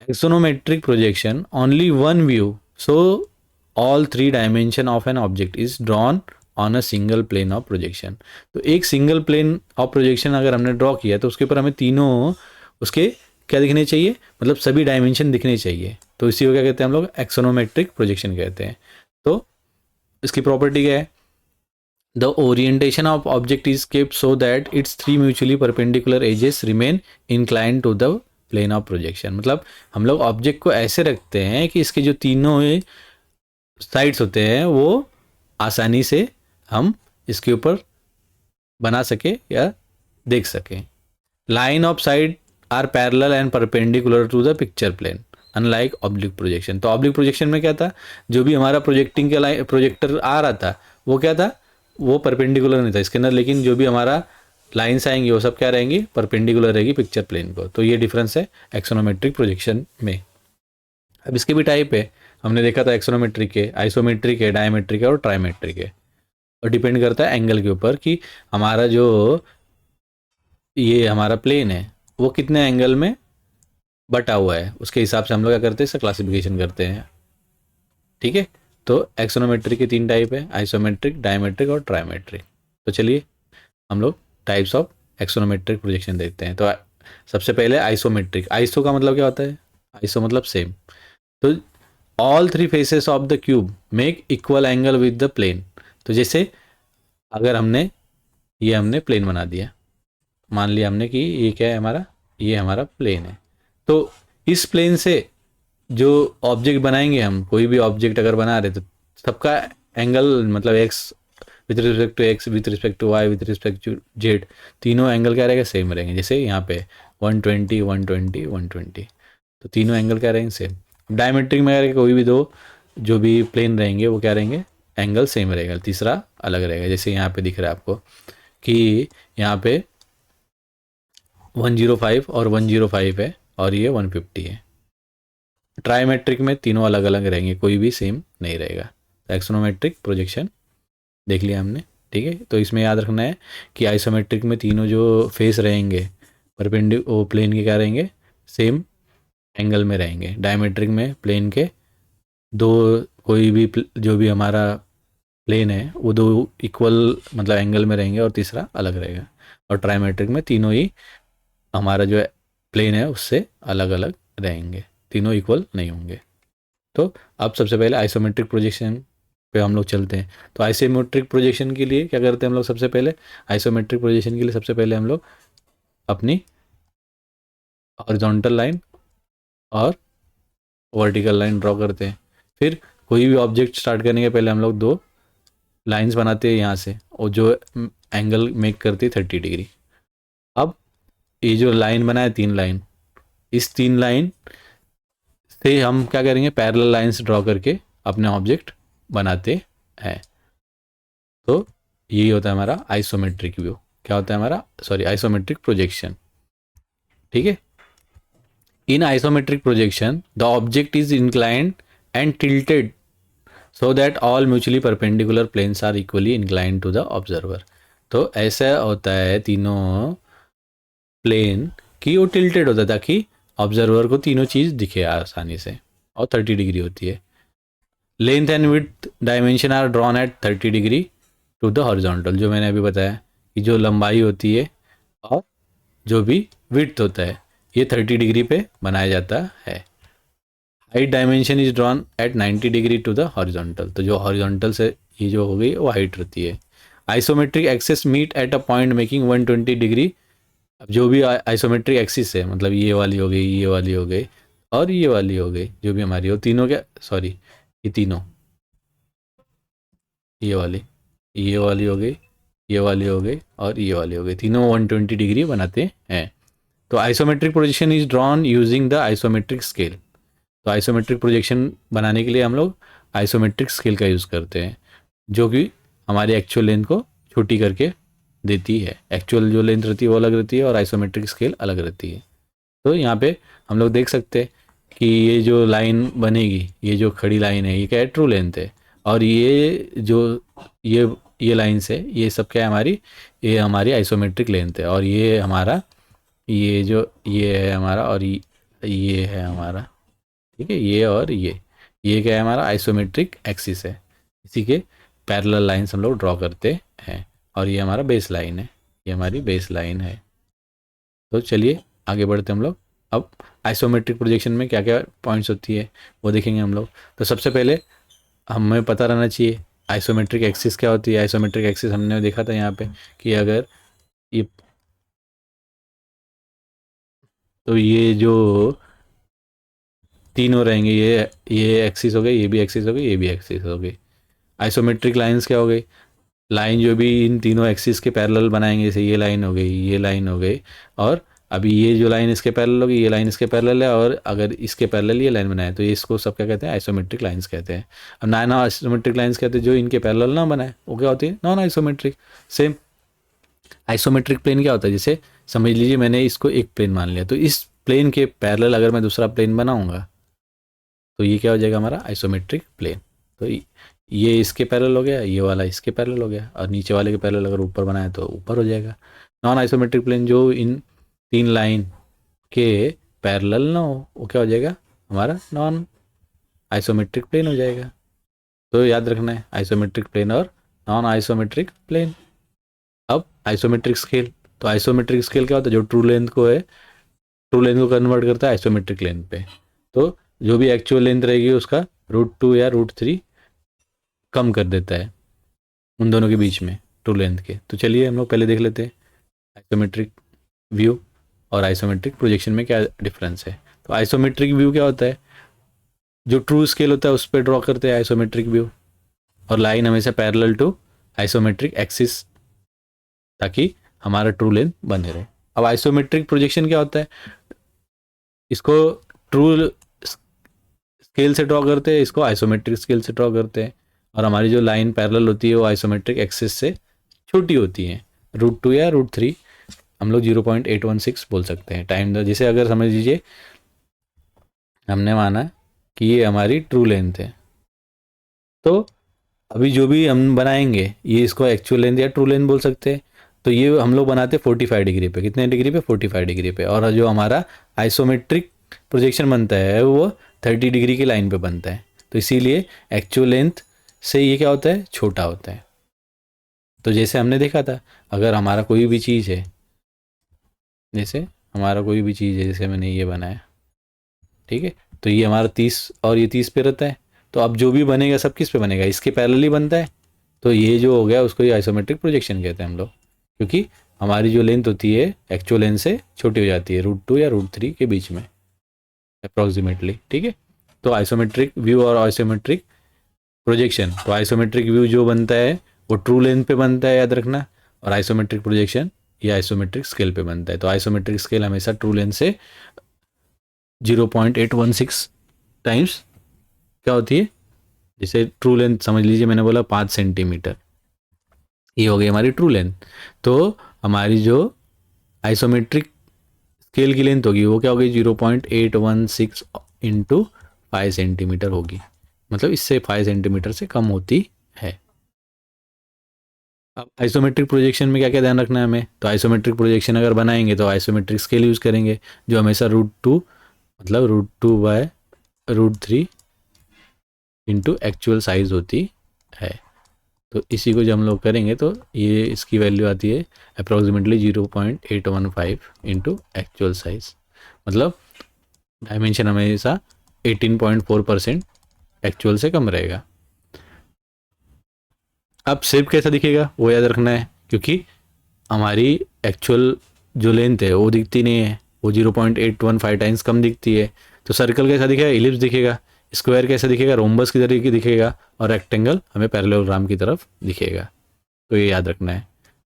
axonometric projection only one view, so all 3 dimension of an object is drawn on a single plane of projection. तो एक सिंगल प्लेन ऑफ प्रोजेक्शन अगर हमने ड्रॉ किया तो उसके ऊपर हमें तीनों उसके क्या दिखने चाहिए, मतलब सभी डायमेंशन दिखने चाहिए। तो इसी को क्या कहते हैं हम लोग, एक्सोनोमेट्रिक प्रोजेक्शन कहते हैं। तो इसकी प्रॉपर्टी क्या है, the orientation of object is kept so that its 3 mutually perpendicular axes remain inclined to the plane of projection. मतलब हम लोग ऑब्जेक्ट को ऐसे रखते हैं कि इसके जो तीनों साइड्स होते हैं वो आसानी से हम इसके ऊपर बना सके या देख सकें। Line of side are parallel and perpendicular to the picture plane unlike oblique projection. तो ऑब्लिक प्रोजेक्शन में क्या था, जो भी हमारा प्रोजेक्टिंग का प्रोजेक्टर आ रहा था वो क्या था, वो परपेंडिकुलर नहीं था इसके अंदर, लेकिन जो भी हमारा लाइन्स आएंगी वो सब क्या रहेंगी, परपेंडिकुलर रहेगी पिक्चर प्लेन को। तो ये डिफरेंस है एक्सोनोमेट्रिक प्रोजेक्शन में। अब इसके भी टाइप है, हमने देखा था एक्सोनोमेट्रिक है, आइसोमेट्रिक है, डायमेट्रिक है और ट्राइमेट्रिक है। और डिपेंड करता है एंगल के ऊपर कि हमारा जो ये हमारा प्लेन है वो कितने एंगल में बटा हुआ है, उसके हिसाब से हम लोग क्या करते हैं, इसका क्लासिफिकेशन करते हैं। ठीक है, तो एक्सोनोमेट्रिक के 3 टाइप है, आइसोमेट्रिक, डायमेट्रिक और ट्राइमेट्रिक। तो चलिए हम लोग टाइप्स ऑफ एक्सोनोमेट्रिक प्रोजेक्शन देखते हैं। तो सबसे पहले आइसोमेट्रिक। आइसो का मतलब क्या होता है, आइसो मतलब सेम। तो all 3 faces of the cube make equal angle with the plane. तो जैसे अगर हमने प्लेन बना दिया, मान लिया हमने कि ये क्या है हमारा, ये हमारा प्लेन है। तो इस प्लेन से जो ऑब्जेक्ट बनाएंगे हम, कोई भी ऑब्जेक्ट अगर बना रहे तो सबका एंगल मतलब X with respect to X, with respect to Y, with respect to Z, तीनों एंगल क्या रहेगा, सेम रहेंगे। जैसे यहाँ पे 120 120 120, तो तीनों एंगल क्या रहेंगे, सेम। डायमेट्रिक में अगर कोई भी दो जो भी प्लेन रहेंगे वो क्या रहेंगे, एंगल सेम रहेगा, तीसरा अलग रहेगा। जैसे यहाँ पे दिख रहा है आपको कि यहाँ पे 105 और 105 है और ये 150 है। ट्राइमेट्रिक में तीनों अलग अलग रहेंगे, कोई भी सेम नहीं रहेगा। एक्सोनोमेट्रिक प्रोजेक्शन देख लिया हमने। ठीक है, तो इसमें याद रखना है कि आइसोमेट्रिक में तीनों जो फेस रहेंगे परपेंडिकुलर प्लेन के क्या रहेंगे, सेम एंगल में रहेंगे। डायमेट्रिक में प्लेन के दो कोई भी जो भी हमारा प्लेन है वो दो इक्वल मतलब एंगल में रहेंगे और तीसरा अलग रहेगा। और ट्राइमेट्रिक में तीनों ही हमारा जो प्लेन है उससे अलग अलग रहेंगे, तीनों इक्वल नहीं होंगे। तो अब सबसे पहले आइसोमेट्रिक प्रोजेक्शन पे हम लोग चलते हैं। तो आइसोमेट्रिक प्रोजेक्शन के लिए क्या करते हैं हम लोग, सबसे पहले आइसोमेट्रिक प्रोजेक्शन के लिए सबसे पहले हम लोग अपनी हॉरिजॉन्टल लाइन और वर्टिकल लाइन ड्रॉ करते हैं। फिर कोई भी ऑब्जेक्ट स्टार्ट करने के पहले हम लोग 2 लाइंस बनाते हैं यहाँ से, और जो एंगल मेक करती है 30 डिग्री। अब ये जो लाइन बना है 3 लाइन, इस 3 लाइन से हम क्या करेंगे, पैरेलल लाइंस ड्रॉ करके अपने ऑब्जेक्ट बनाते हैं। तो यही होता है हमारा आइसोमेट्रिक व्यू। क्या होता है हमारा, सॉरी, आइसोमेट्रिक प्रोजेक्शन। ठीक है, in isometric projection the object is inclined and tilted so that all mutually perpendicular planes are equally inclined to the observer. तो ऐसा होता है तीनों प्लेन की वो टिल्टेड होता है ताकि ऑब्जर्वर को तीनों चीज़ दिखे आसानी से, और 30 डिग्री होती है। Length and width dimension are drawn at 30 degree to the horizontal. जो मैंने अभी बताया कि जो लंबाई होती है और जो भी विड्थ होता है ये 30 डिग्री पे बनाया जाता है। Height dimension is drawn at 90 degree to the horizontal. तो जो हॉरिजॉन्टल से ये जो हो गई वो हाइट रहती है। Isometric axis meet at a point making 120 degree. अब जो भी आइसोमेट्रिक एक्सिस है, मतलब ये वाली हो गई, ये वाली हो गई और ये वाली हो गई, जो भी हमारी हो, तीनों क्या, सॉरी, ये तीनों, ये वाली हो गई, ये वाली हो गई और ये वाली हो गई, तीनों 120 डिग्री बनाते हैं। तो isometric projection is drawn using the isometric scale. तो आइसोमेट्रिक प्रोजेक्शन बनाने के लिए हम लोग आइसोमेट्रिक स्केल का यूज़ करते हैं, जो कि हमारी एक्चुअल लेंथ को छोटी करके देती है। एक्चुअल जो लेंथ रहती है वो अलग रहती है और आइसोमेट्रिक स्केल अलग रहती है। तो यहाँ पे हम लोग देख सकते हैं कि ये जो लाइन बनेगी, ये जो खड़ी लाइन है, ये क्या है, ट्रू लेंथ है। और ये जो ये लाइन्स है, ये सब क्या है, ये हमारी आइसोमेट्रिक लेंथ है। और ये हमारा ये है हमारा, और ये है हमारा, ठीक है, ये और ये क्या है हमारा, आइसोमेट्रिक एक्सिस है। इसी के पैरेलल लाइन्स हम लोग ड्रॉ करते हैं। और ये हमारा बेस लाइन है, ये हमारी बेस लाइन है। तो चलिए आगे बढ़ते हम लोग। अब आइसोमेट्रिक प्रोजेक्शन में क्या क्या पॉइंट्स होती है वो देखेंगे हम लोग। तो सबसे पहले हमें पता रहना चाहिए आइसोमेट्रिक एक्सिस क्या होती है। आइसोमेट्रिक एक्सिस हमने देखा था यहाँ पे कि अगर ये, तो ये जो तीनों रहेंगे, ये एक्सिस हो गई, ये भी एक्सिस हो गई, ये भी एक्सिस हो गई। आइसोमेट्रिक लाइंस क्या हो गई, लाइन जो भी इन तीनों एक्सिस के पैरेलल बनाएंगे, जैसे ये लाइन हो गई, ये लाइन हो गई, और अभी ये जो लाइन इसके पैरेलल होगी, ये लाइन इसके पैरेलल है, और अगर इसके पैरेलल ये लाइन बनाए तो ये इसको सब क्या कहते हैं, आइसोमेट्रिक लाइंस कहते हैं। अब नॉन आइसोमेट्रिक लाइंस कहते हैं जो इनके पैरेलल ना बनाए, वो क्या होती है, non isometric. Same isometric plane क्या होता है, जैसे समझ लीजिए मैंने इसको एक प्लेन मान लिया, तो इस प्लेन के पैरेलल अगर मैं दूसरा प्लेन बनाऊंगा तो ये क्या हो जाएगा हमारा आइसोमेट्रिक प्लेन। तो ये इसके पैरेलल हो गया, ये वाला इसके पैरेलल हो गया, और नीचे वाले के पैरेलल अगर ऊपर बनाए तो ऊपर हो जाएगा। नॉन आइसोमेट्रिक प्लेन जो इन तीन लाइन के पैरेलल ना हो वो क्या हो जाएगा हमारा नॉन आइसोमेट्रिक प्लेन हो जाएगा। तो याद रखना है आइसोमेट्रिक प्लेन और नॉन आइसोमेट्रिक प्लेन। अब आइसोमेट्रिक स्केल, तो आइसोमेट्रिक स्केल क्या होता है, जो ट्रू लेंथ को है, ट्रू लेंथ को कन्वर्ट करता है आइसोमेट्रिक लेंथ पे। तो जो भी एक्चुअल लेंथ रहेगी उसका √2 या √3 कम कर देता है उन दोनों के बीच में ट्रू लेंथ के। तो चलिए हम लोग पहले देख लेते हैं आइसोमेट्रिक व्यू और आइसोमेट्रिक प्रोजेक्शन में क्या डिफरेंस है। तो आइसोमेट्रिक व्यू क्या होता है, जो ट्रू स्केल होता है उस पर ड्रॉ करते हैं आइसोमेट्रिक व्यू, और लाइन हमेशा पैरेलल टू आइसोमेट्रिक एक्सिस ताकि हमारा ट्रू लेंथ बने रहे। अब आइसोमेट्रिक प्रोजेक्शन क्या होता है, इसको ट्रू स्केल से ड्रॉ करते हैं, इसको आइसोमेट्रिक स्केल से ड्रॉ करते हैं, और हमारी जो लाइन पैरेलल होती है वो आइसोमेट्रिक एक्सिस से छोटी होती है, √2 या √3 हम लोग 0.816 बोल सकते हैं टाइम। जैसे अगर समझ लीजिए हमने माना कि ये हमारी ट्रू लेंथ है, तो अभी जो भी हम बनाएंगे ये इसको एक्चुअल लेंथ या ट्रू लेंथ बोल सकते हैं। तो ये हम लोग बनाते 45 डिग्री पे, कितने डिग्री पे 45 डिग्री पे, और जो हमारा आइसोमेट्रिक प्रोजेक्शन बनता है वो 30 डिग्री की लाइन पे बनता है। तो इसीलिए एक्चुअल लेंथ से ये क्या होता है छोटा होता है। तो जैसे हमने देखा था अगर हमारा कोई भी चीज़ है, जैसे हमारा कोई भी चीज़ है, जैसे मैंने ये बनाया, ठीक है, तो ये हमारा 30 और ये 30 पे रहता है, तो अब जो भी बनेगा सब किस पे बनेगा, इसके पैरेलल ही बनता है। तो ये जो हो गया उसको ये आइसोमेट्रिक प्रोजेक्शन कहते हैं हम लोग, क्योंकि हमारी जो लेंथ होती है एक्चुअल लेंथ से छोटी हो जाती है √2 या √3 के बीच में अप्रॉक्सीमेटली, ठीक है। तो आइसोमेट्रिक व्यू और आइसोमेट्रिक प्रोजेक्शन, तो आइसोमेट्रिक व्यू जो बनता है वो ट्रू लेंथ पे बनता है याद रखना, और आइसोमेट्रिक प्रोजेक्शन ये आइसोमेट्रिक स्केल पे बनता है। तो आइसोमेट्रिक स्केल हमेशा ट्रू लेंथ से 0.816 टाइम्स क्या होती है, जैसे ट्रू लेंथ समझ लीजिए मैंने बोला 5 सेंटीमीटर, ये हो गई हमारी ट्रू लेंथ। तो हमारी जो आइसोमेट्रिक स्केल की लेंथ होगी वो क्या होगी 0.816 इंटू 5 सेंटीमीटर होगी, मतलब इससे 5 सेंटीमीटर से कम होती है। अब आइसोमेट्रिक प्रोजेक्शन में क्या क्या ध्यान रखना है हमें, तो आइसोमेट्रिक प्रोजेक्शन अगर बनाएंगे तो आइसोमेट्रिक स्केल यूज़ करेंगे जो हमेशा √2 मतलब √2/√3 इंटू एक्चुअल साइज होती है। तो इसी को जब हम लोग करेंगे तो ये इसकी वैल्यू आती है अप्रॉक्सीमेटली 0.815 इंटू एक्चुअल साइज, मतलब डायमेंशन हमेशा 18.4% एक्चुअल से कम रहेगा। अब शेप कैसा दिखेगा वो याद रखना है, क्योंकि हमारी एक्चुअल जो लेंथ है वो दिखती नहीं है, वो 0.815 टाइम्स कम दिखती है। तो सर्कल कैसा दिखेगा, इलिप्स दिखेगा, स्क्वायर कैसा दिखेगा, रोम्बस की तरीके दिखेगा, और रेक्टेंगल हमें पैरेललोग्राम की तरफ दिखेगा। तो ये याद रखना है,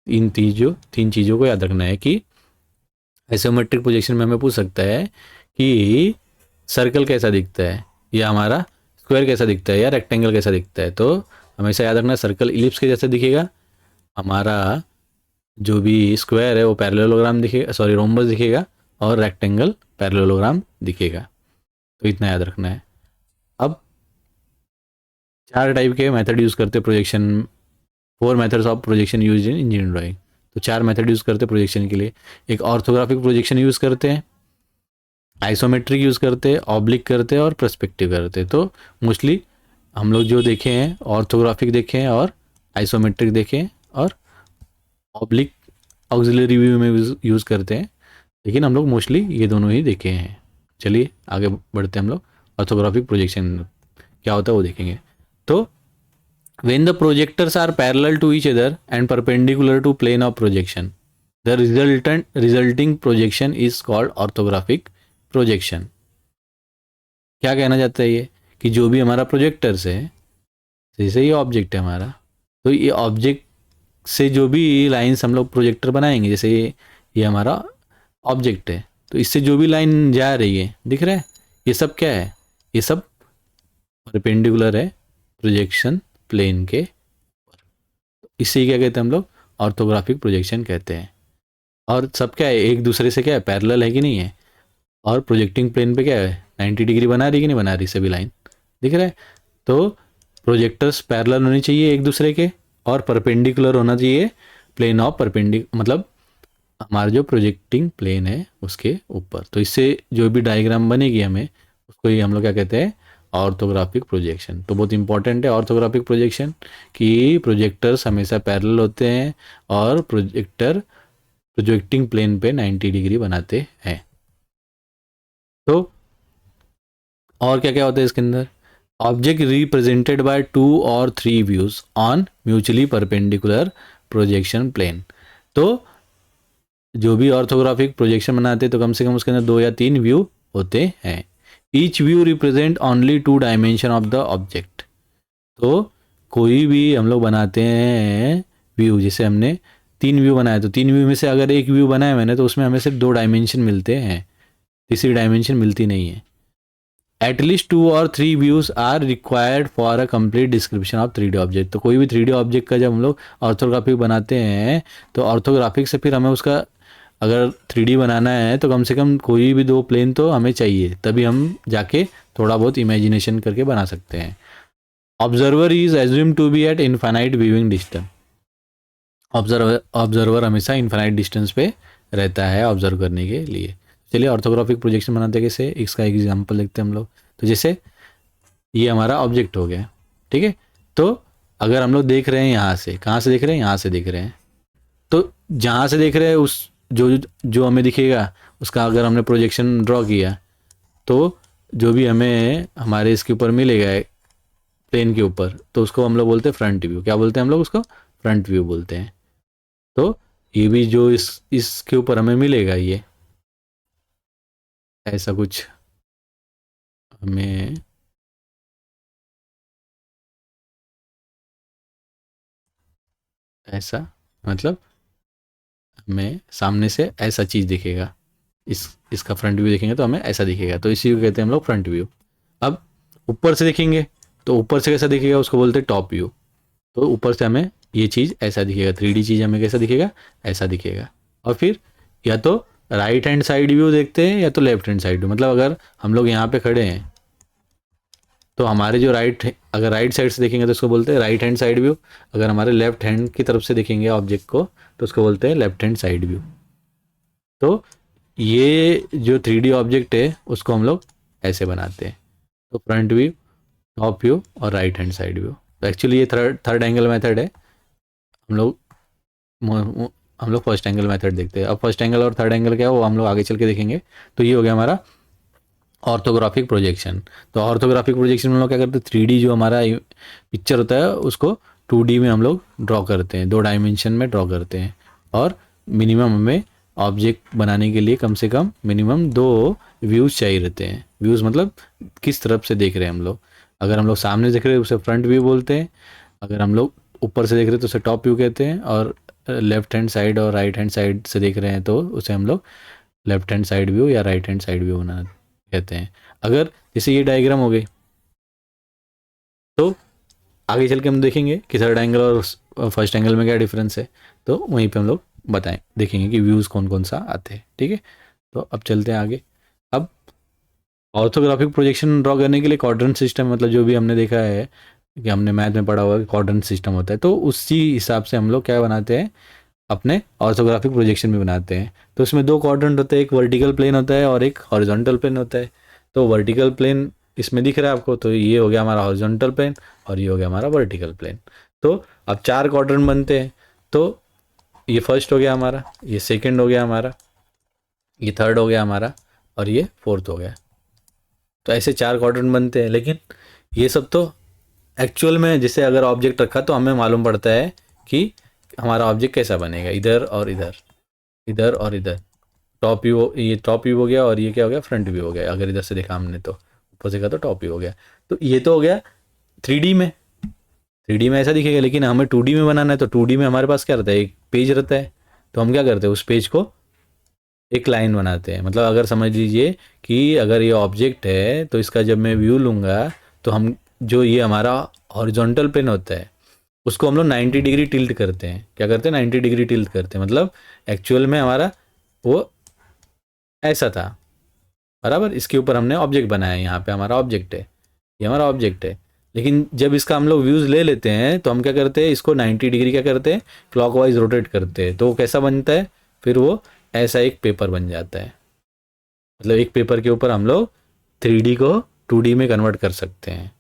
इन तीन चीज़ों को याद रखना है कि आइसोमेट्रिक प्रोजेक्शन में हमें पूछ सकता है कि सर्कल कैसा दिखता है, या हमारा स्क्वायर कैसा दिखता है, या रेक्टेंगल कैसा दिखता है। तो हमेशा याद रखना सर्कल इलिप्स के जैसा दिखेगा, हमारा जो भी स्क्वायर है वो पैरेललोग्राम दिखेगा, सॉरी रोम्बस दिखेगा, और रेक्टेंगल पैरेललोग्राम दिखेगा। तो इतना याद रखना है। अब 4 टाइप के मेथड यूज़ करते projection, 4 methods of projection use in engineering drawing. तो 4 मेथड यूज़ करते प्रोजेक्शन के लिए। एक ऑर्थोग्राफिक प्रोजेक्शन यूज़ करते हैं, आइसोमेट्रिक यूज़ करते हैं, ऑब्लिक करते हैं, और पर्सपेक्टिव करते हैं। तो मोस्टली हम लोग जो देखे हैं ऑर्थोग्राफिक देखे हैं, और आइसोमेट्रिक देखे हैं, और ऑब्लिक ऑक्सिलरी व्यू में यूज़ करते हैं, लेकिन हम लोग मोस्टली ये दोनों ही देखे हैं। चलिए आगे बढ़ते हैं हम लोग। ऑर्थोग्राफिक प्रोजेक्शन क्या होता है वो देखेंगे। तो when the projectors are parallel to each other and perpendicular to plane of projection, the resulting projection is called orthographic projection। क्या कहना चाहता है ये कि जो भी हमारा प्रोजेक्टर्स है, जैसे ये ऑब्जेक्ट है हमारा, तो ये ऑब्जेक्ट से जो भी लाइंस हम लोग प्रोजेक्टर बनाएंगे, जैसे ये हमारा ऑब्जेक्ट है, तो इससे जो भी लाइन जा रही है दिख रहा है, ये सब क्या है, ये सब परपेंडिकुलर है प्रोजेक्शन प्लेन के। इसे क्या कहते हैं हम लोग ऑर्थोग्राफिक प्रोजेक्शन कहते हैं। और सब क्या है, एक दूसरे से क्या है, पैरेलल है कि नहीं है। और प्रोजेक्टिंग प्लेन पे क्या है, 90 डिग्री बना रही कि नहीं बना रही, सभी लाइन दिख रहा है। तो प्रोजेक्टर्स पैरेलल होनी चाहिए एक दूसरे के, और परपेंडिकुलर होना चाहिए प्लेन ऑफ मतलब हमारा जो प्रोजेक्टिंग प्लेन है उसके ऊपर। तो इससे जो भी डायग्राम बनेगी हमें, उसको ही हम लोग क्या कहते हैं, ऑर्थोग्राफिक प्रोजेक्शन। तो बहुत इंपॉर्टेंट है ऑर्थोग्राफिक प्रोजेक्शन कि प्रोजेक्टर्स हमेशा पैरेलल होते हैं और प्रोजेक्टर प्रोजेक्टिंग प्लेन पे 90 डिग्री बनाते हैं। तो और क्या क्या होता है इसके अंदर, ऑब्जेक्ट रिप्रेजेंटेड बाय 2 और 3 views on mutually perpendicular projection plane. तो जो भी ऑर्थोग्राफिक प्रोजेक्शन बनाते हैं तो कम से कम उसके अंदर 2 या 3 व्यू होते हैं। Each view represent only 2 dimension of the object. तो कोई भी हम लोग बनाते हैं व्यू, जैसे हमने 3 व्यू बनाया, तो 3 व्यू में से अगर एक व्यू बनाया मैंने, तो उसमें हमें सिर्फ 2 डायमेंशन मिलते हैं, तीसरी डायमेंशन मिलती नहीं है। एटलीस्ट 2 और 3 views are required for a complete description of 3D object. तो कोई भी 3D ऑब्जेक्ट का जब हम लोग ऑर्थोग्राफिक बनाते हैं, तो ऑर्थोग्राफिक से फिर हमें उसका अगर 3D बनाना है तो कम से कम कोई भी 2 प्लेन तो हमें चाहिए, तभी हम जाके थोड़ा बहुत इमेजिनेशन करके बना सकते हैं। Observer is assume to be at infinite viewing distance. Observer हमेशा इनफाइनाइट डिस्टेंस पे रहता है ऑब्जर्व करने के लिए। चलिए ऑर्थोग्राफिक प्रोजेक्शन बनाते कैसे, इसका एग्जांपल देखते हैं हम लोग। तो जैसे ये हमारा ऑब्जेक्ट हो गया, ठीक है। तो अगर हम लोग देख रहे हैं यहाँ से, कहाँ से देख रहे हैं, यहाँ से देख रहे हैं, तो जहाँ से देख रहे हैं उस जो जो हमें दिखेगा उसका अगर हमने प्रोजेक्शन ड्रॉ किया, तो जो भी हमें हमारे इसके ऊपर मिलेगा प्लेन के ऊपर, तो उसको हम लोग बोलते हैं फ्रंट व्यू। क्या बोलते हैं हम लोग उसको, फ्रंट व्यू बोलते हैं। तो ये भी जो इसके ऊपर हमें मिलेगा, ये ऐसा कुछ हमें ऐसा, मतलब हमें सामने से ऐसा चीज़ दिखेगा, इसका फ्रंट व्यू देखेंगे तो हमें ऐसा दिखेगा, तो इसी को कहते हैं हम लोग फ्रंट व्यू। अब ऊपर से देखेंगे तो ऊपर से कैसा दिखेगा, उसको बोलते हैं टॉप व्यू। तो ऊपर से हमें ये चीज़ ऐसा दिखेगा, 3D चीज़ हमें कैसा दिखेगा, ऐसा दिखेगा। और फिर या तो राइट हैंड साइड व्यू देखते हैं या तो लेफ्ट हैंड साइड व्यू। मतलब अगर हम लोग यहाँ पे खड़े हैं तो हमारे जो अगर राइट साइड से देखेंगे तो उसको बोलते हैं राइट हैंड साइड व्यू। अगर हमारे लेफ्ट हैंड की तरफ से देखेंगे ऑब्जेक्ट को तो उसको बोलते हैं लेफ्ट हैंड साइड व्यू। तो ये जो 3D ऑब्जेक्ट है उसको हम लोग ऐसे बनाते हैं। तो फ्रंट व्यू, टॉप व्यू और राइट हैंड साइड व्यू। तो एक्चुअली ये थर्ड एंगल मेथड है। हम लोग फर्स्ट एंगल मेथड देखते हैं। अब first angle or third angle क्या है वो हम लोग आगे चल के देखेंगे। तो ये हो गया हमारा ऑर्थोग्राफिक प्रोजेक्शन। तो ऑर्थोग्राफिक प्रोजेक्शन में हम लोग क्या करते हैं, 3D जो हमारा पिक्चर होता है उसको 2D में हम लोग ड्रॉ करते हैं, 2 डायमेंशन में ड्रॉ करते हैं। और मिनिमम हमें ऑब्जेक्ट बनाने के लिए कम से कम मिनिमम 2 व्यूज़ चाहिए रहते हैं। व्यूज़ मतलब किस तरफ से देख रहे हैं हम लोग। अगर हम लोग सामने देख रहे हैं उसे फ्रंट व्यू बोलते हैं, अगर हम लोग ऊपर से देख रहे हैं तो उसे टॉप व्यू कहते हैं, और लेफ्ट हैंड साइड और राइट हैंड साइड से देख रहे हैं तो उसे हम लोग लेफ्ट हैंड साइड व्यू या राइट हैंड साइड व्यू बना कहते हैं। अगर जैसे ये डायग्राम हो गई, तो आगे चल के हम देखेंगे कि थर्ड एंगल और फर्स्ट एंगल में क्या डिफरेंस है, तो वहीं पे हम लोग देखेंगे कि व्यूज़ कौन कौन सा आते हैं। ठीक है, तो अब चलते हैं आगे। अब ऑर्थोग्राफिक प्रोजेक्शन ड्रॉ करने के लिए क्वाड्रेंट सिस्टम, मतलब जो भी हमने देखा है कि हमने मैथ में पढ़ा हुआ है क्वाड्रेंट सिस्टम होता है, तो उसी हिसाब से हम लोग क्या बनाते हैं, अपने ऑर्थोग्राफिक प्रोजेक्शन भी बनाते हैं। तो उसमें 2 क्वाड्रेंट होते हैं, एक वर्टिकल प्लेन होता है और एक हॉरिजॉन्टल प्लेन होता है। तो वर्टिकल प्लेन इसमें दिख रहा है आपको, तो ये हो गया हमारा हॉरिजॉन्टल प्लेन और ये हो गया हमारा वर्टिकल प्लेन। तो अब 4 क्वाड्रेंट बनते हैं। तो ये फर्स्ट हो गया हमारा, ये सेकंड हो गया हमारा, ये थर्ड हो गया हमारा और ये फोर्थ हो गया। तो ऐसे 4 क्वाड्रेंट बनते हैं। लेकिन ये सब तो एक्चुअल में जैसे अगर ऑब्जेक्ट रखा तो हमें मालूम पड़ता है कि हमारा ऑब्जेक्ट कैसा बनेगा, इधर और इधर, इधर और इधर। टॉप व्यू, ये टॉप व्यू हो गया और ये क्या हो गया, फ्रंट व्यू हो गया। अगर इधर से देखा हमने तो ऊपर से देखा तो टॉप व्यू हो गया। तो ये तो हो गया 3D में, 3D में ऐसा दिखेगा। लेकिन हमें 2D में बनाना है, तो 2D में हमारे पास क्या रहता है, एक पेज रहता है। तो हम क्या करते हैं, उस पेज को एक लाइन बनाते हैं। मतलब अगर समझ लीजिए कि अगर ये ऑब्जेक्ट है तो इसका जब मैं व्यू लूँगा तो हम जो ये हमारा हॉरिजॉन्टल प्लेन होता है उसको हम लोग 90 डिग्री टिल्ट करते हैं। क्या करते हैं? 90 डिग्री टिल्ट करते हैं, मतलब एक्चुअल में हमारा वो ऐसा था, बराबर। इसके ऊपर हमने ऑब्जेक्ट बनाया है, यहाँ पे हमारा ऑब्जेक्ट है, ये हमारा ऑब्जेक्ट है। लेकिन जब इसका हम लोग व्यूज़ ले लेते हैं तो हम क्या करते हैं, इसको 90 डिग्री क्या करते हैं, क्लॉकवाइज रोटेट करते हैं। तो वो कैसा बनता है, फिर वो ऐसा एक पेपर बन जाता है। मतलब एक पेपर के ऊपर हम लोग 3D को 2D में कन्वर्ट कर सकते हैं।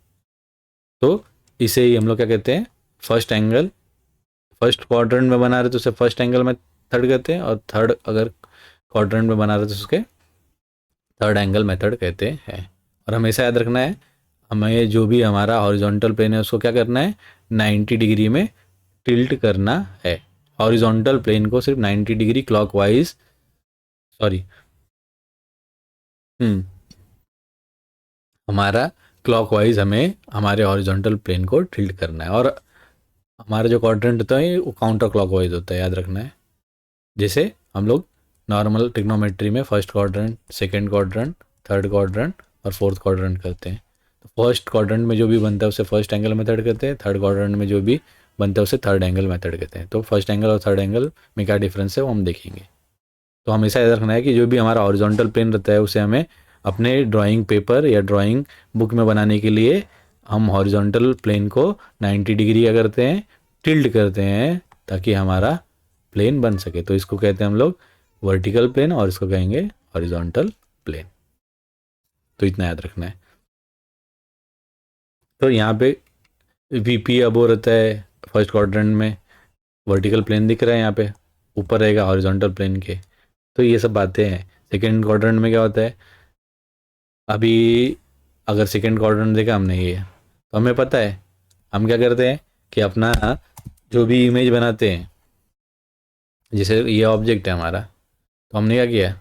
तो इसे ही हम लोग क्या कहते हैं, फर्स्ट एंगल। फर्स्ट क्वाड्रेंट में बना रहे तो उसे फर्स्ट एंगल मेथड कहते हैं, और थर्ड अगर क्वाड्रेंट में बना रहे तो उसके थर्ड एंगल मेथड कहते हैं। और हमेशा याद रखना है, हमें जो भी हमारा हॉरिजॉन्टल प्लेन है उसको क्या करना है, 90 डिग्री में टिल्ट करना है। हॉरिजॉन्टल प्लेन को सिर्फ 90 डिग्री क्लॉकवाइज, सॉरी, हमारा क्लॉकवाइज हमें हमारे हॉरिजॉन्टल प्लेन को टिल्ट करना है। और हमारा जो क्वाड्रेंट होता है वो काउंटर क्लॉकवाइज होता है, याद रखना है। जैसे हम लोग नॉर्मल ट्रिग्नोमेट्री में first quadrant, second quadrant, third quadrant और फोर्थ क्वाड्रेंट करते हैं। तो फर्स्ट क्वाड्रेंट में जो भी बनता है उसे फर्स्ट एंगल मेथड कहते हैं, थर्ड क्वाड्रेंट में जो भी बनता है उसे थर्ड एंगल मेथड कहते हैं। तो first angle or third angle में क्या डिफरेंस है वो हम देखेंगे। तो हमेशा याद रखना है कि जो भी हमारा हॉरिजॉन्टल प्लेन रहता है उसे हमें अपने ड्राइंग पेपर या ड्राइंग बुक में बनाने के लिए हम हॉरिजॉन्टल प्लेन को 90 डिग्री क्या करते हैं, टिल्ट करते हैं, ताकि हमारा प्लेन बन सके। तो इसको कहते हैं हम लोग वर्टिकल प्लेन, और इसको कहेंगे हॉरिजॉन्टल प्लेन। तो इतना याद रखना है। तो यहाँ पे वीपी अब हो रहता है फर्स्ट क्वाड्रेंट में, वर्टिकल प्लेन दिख रहा है यहाँ पे, ऊपर रहेगा हॉरिजॉन्टल प्लेन के। तो ये सब बातें हैं। सेकेंड क्वाड्रेंट में क्या होता है, अभी अगर सेकेंड क्वाड्रेंट देखा हमने ये, तो हमें पता है हम क्या करते हैं कि अपना जो भी इमेज बनाते हैं, जैसे ये ऑब्जेक्ट है हमारा, तो हमने क्या किया,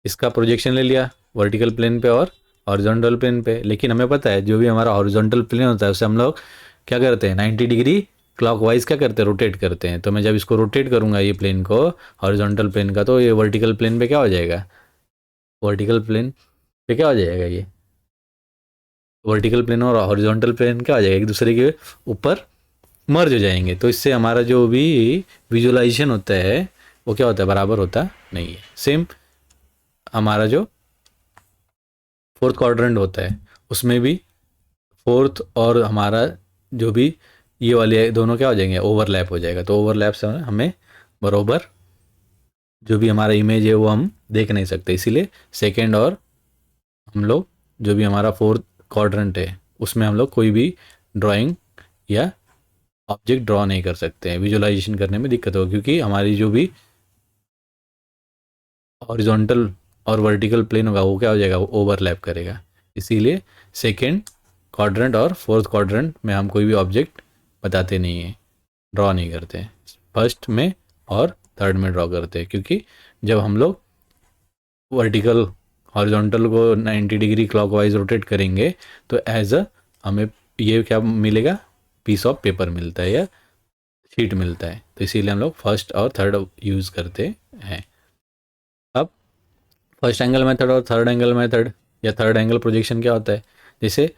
इसका प्रोजेक्शन ले लिया वर्टिकल प्लेन पे और हॉरिजॉन्टल प्लेन पे। लेकिन हमें पता है जो भी हमारा हॉरिजॉन्टल प्लेन होता है उसे हम लोग क्या करते हैं, 90 डिग्री क्लॉकवाइज क्या करते हैं, रोटेट करते हैं। तो मैं जब इसको रोटेट करूँगा ये प्लेन को, हॉरिजॉन्टल प्लेन का, तो ये वर्टिकल प्लेन पे क्या हो जाएगा, वर्टिकल प्लेन पे क्या हो जाएगा, ये वर्टिकल प्लेन और हॉरिजॉन्टल प्लेन क्या हो जाएगा, एक दूसरे के ऊपर मर्ज हो जाएंगे। तो इससे हमारा जो भी विजुअलाइजेशन होता है वो क्या होता है, बराबर होता नहीं है। सेम हमारा जो फोर्थ क्वाड्रेंट होता है उसमें भी फोर्थ और हमारा जो भी ये वाले दोनों क्या हो जाएंगे, ओवरलैप हो जाएगा। तो ओवरलैप से हमें बरोबर जो भी हमारा इमेज है वो हम देख नहीं सकते। इसीलिए सेकेंड और हम लोग जो भी हमारा फोर्थ क्वाड्रेंट है उसमें हम लोग कोई भी ड्राइंग या ऑब्जेक्ट ड्रॉ नहीं कर सकते हैं। विजुअलाइजेशन करने में दिक्कत होगी, क्योंकि हमारी जो भी हॉरिजॉन्टल और वर्टिकल प्लेन होगा वो क्या हो जाएगा, वो ओवरलैप करेगा। इसीलिए सेकेंड क्वाड्रेंट और फोर्थ क्वाड्रेंट में हम कोई भी ऑब्जेक्ट बताते नहीं हैं, ड्रॉ नहीं करते हैं। फर्स्ट में और थर्ड में ड्रॉ करते हैं, क्योंकि जब हम लोग वर्टिकल हॉरिजॉन्टल को 90 डिग्री क्लॉकवाइज रोटेट करेंगे तो एज अ हमें ये क्या मिलेगा, पीस ऑफ पेपर मिलता है या शीट मिलता है। तो इसीलिए हम लोग फर्स्ट और थर्ड यूज़ करते हैं। अब फर्स्ट एंगल मेथड और थर्ड एंगल मेथड या थर्ड एंगल प्रोजेक्शन क्या होता है, जैसे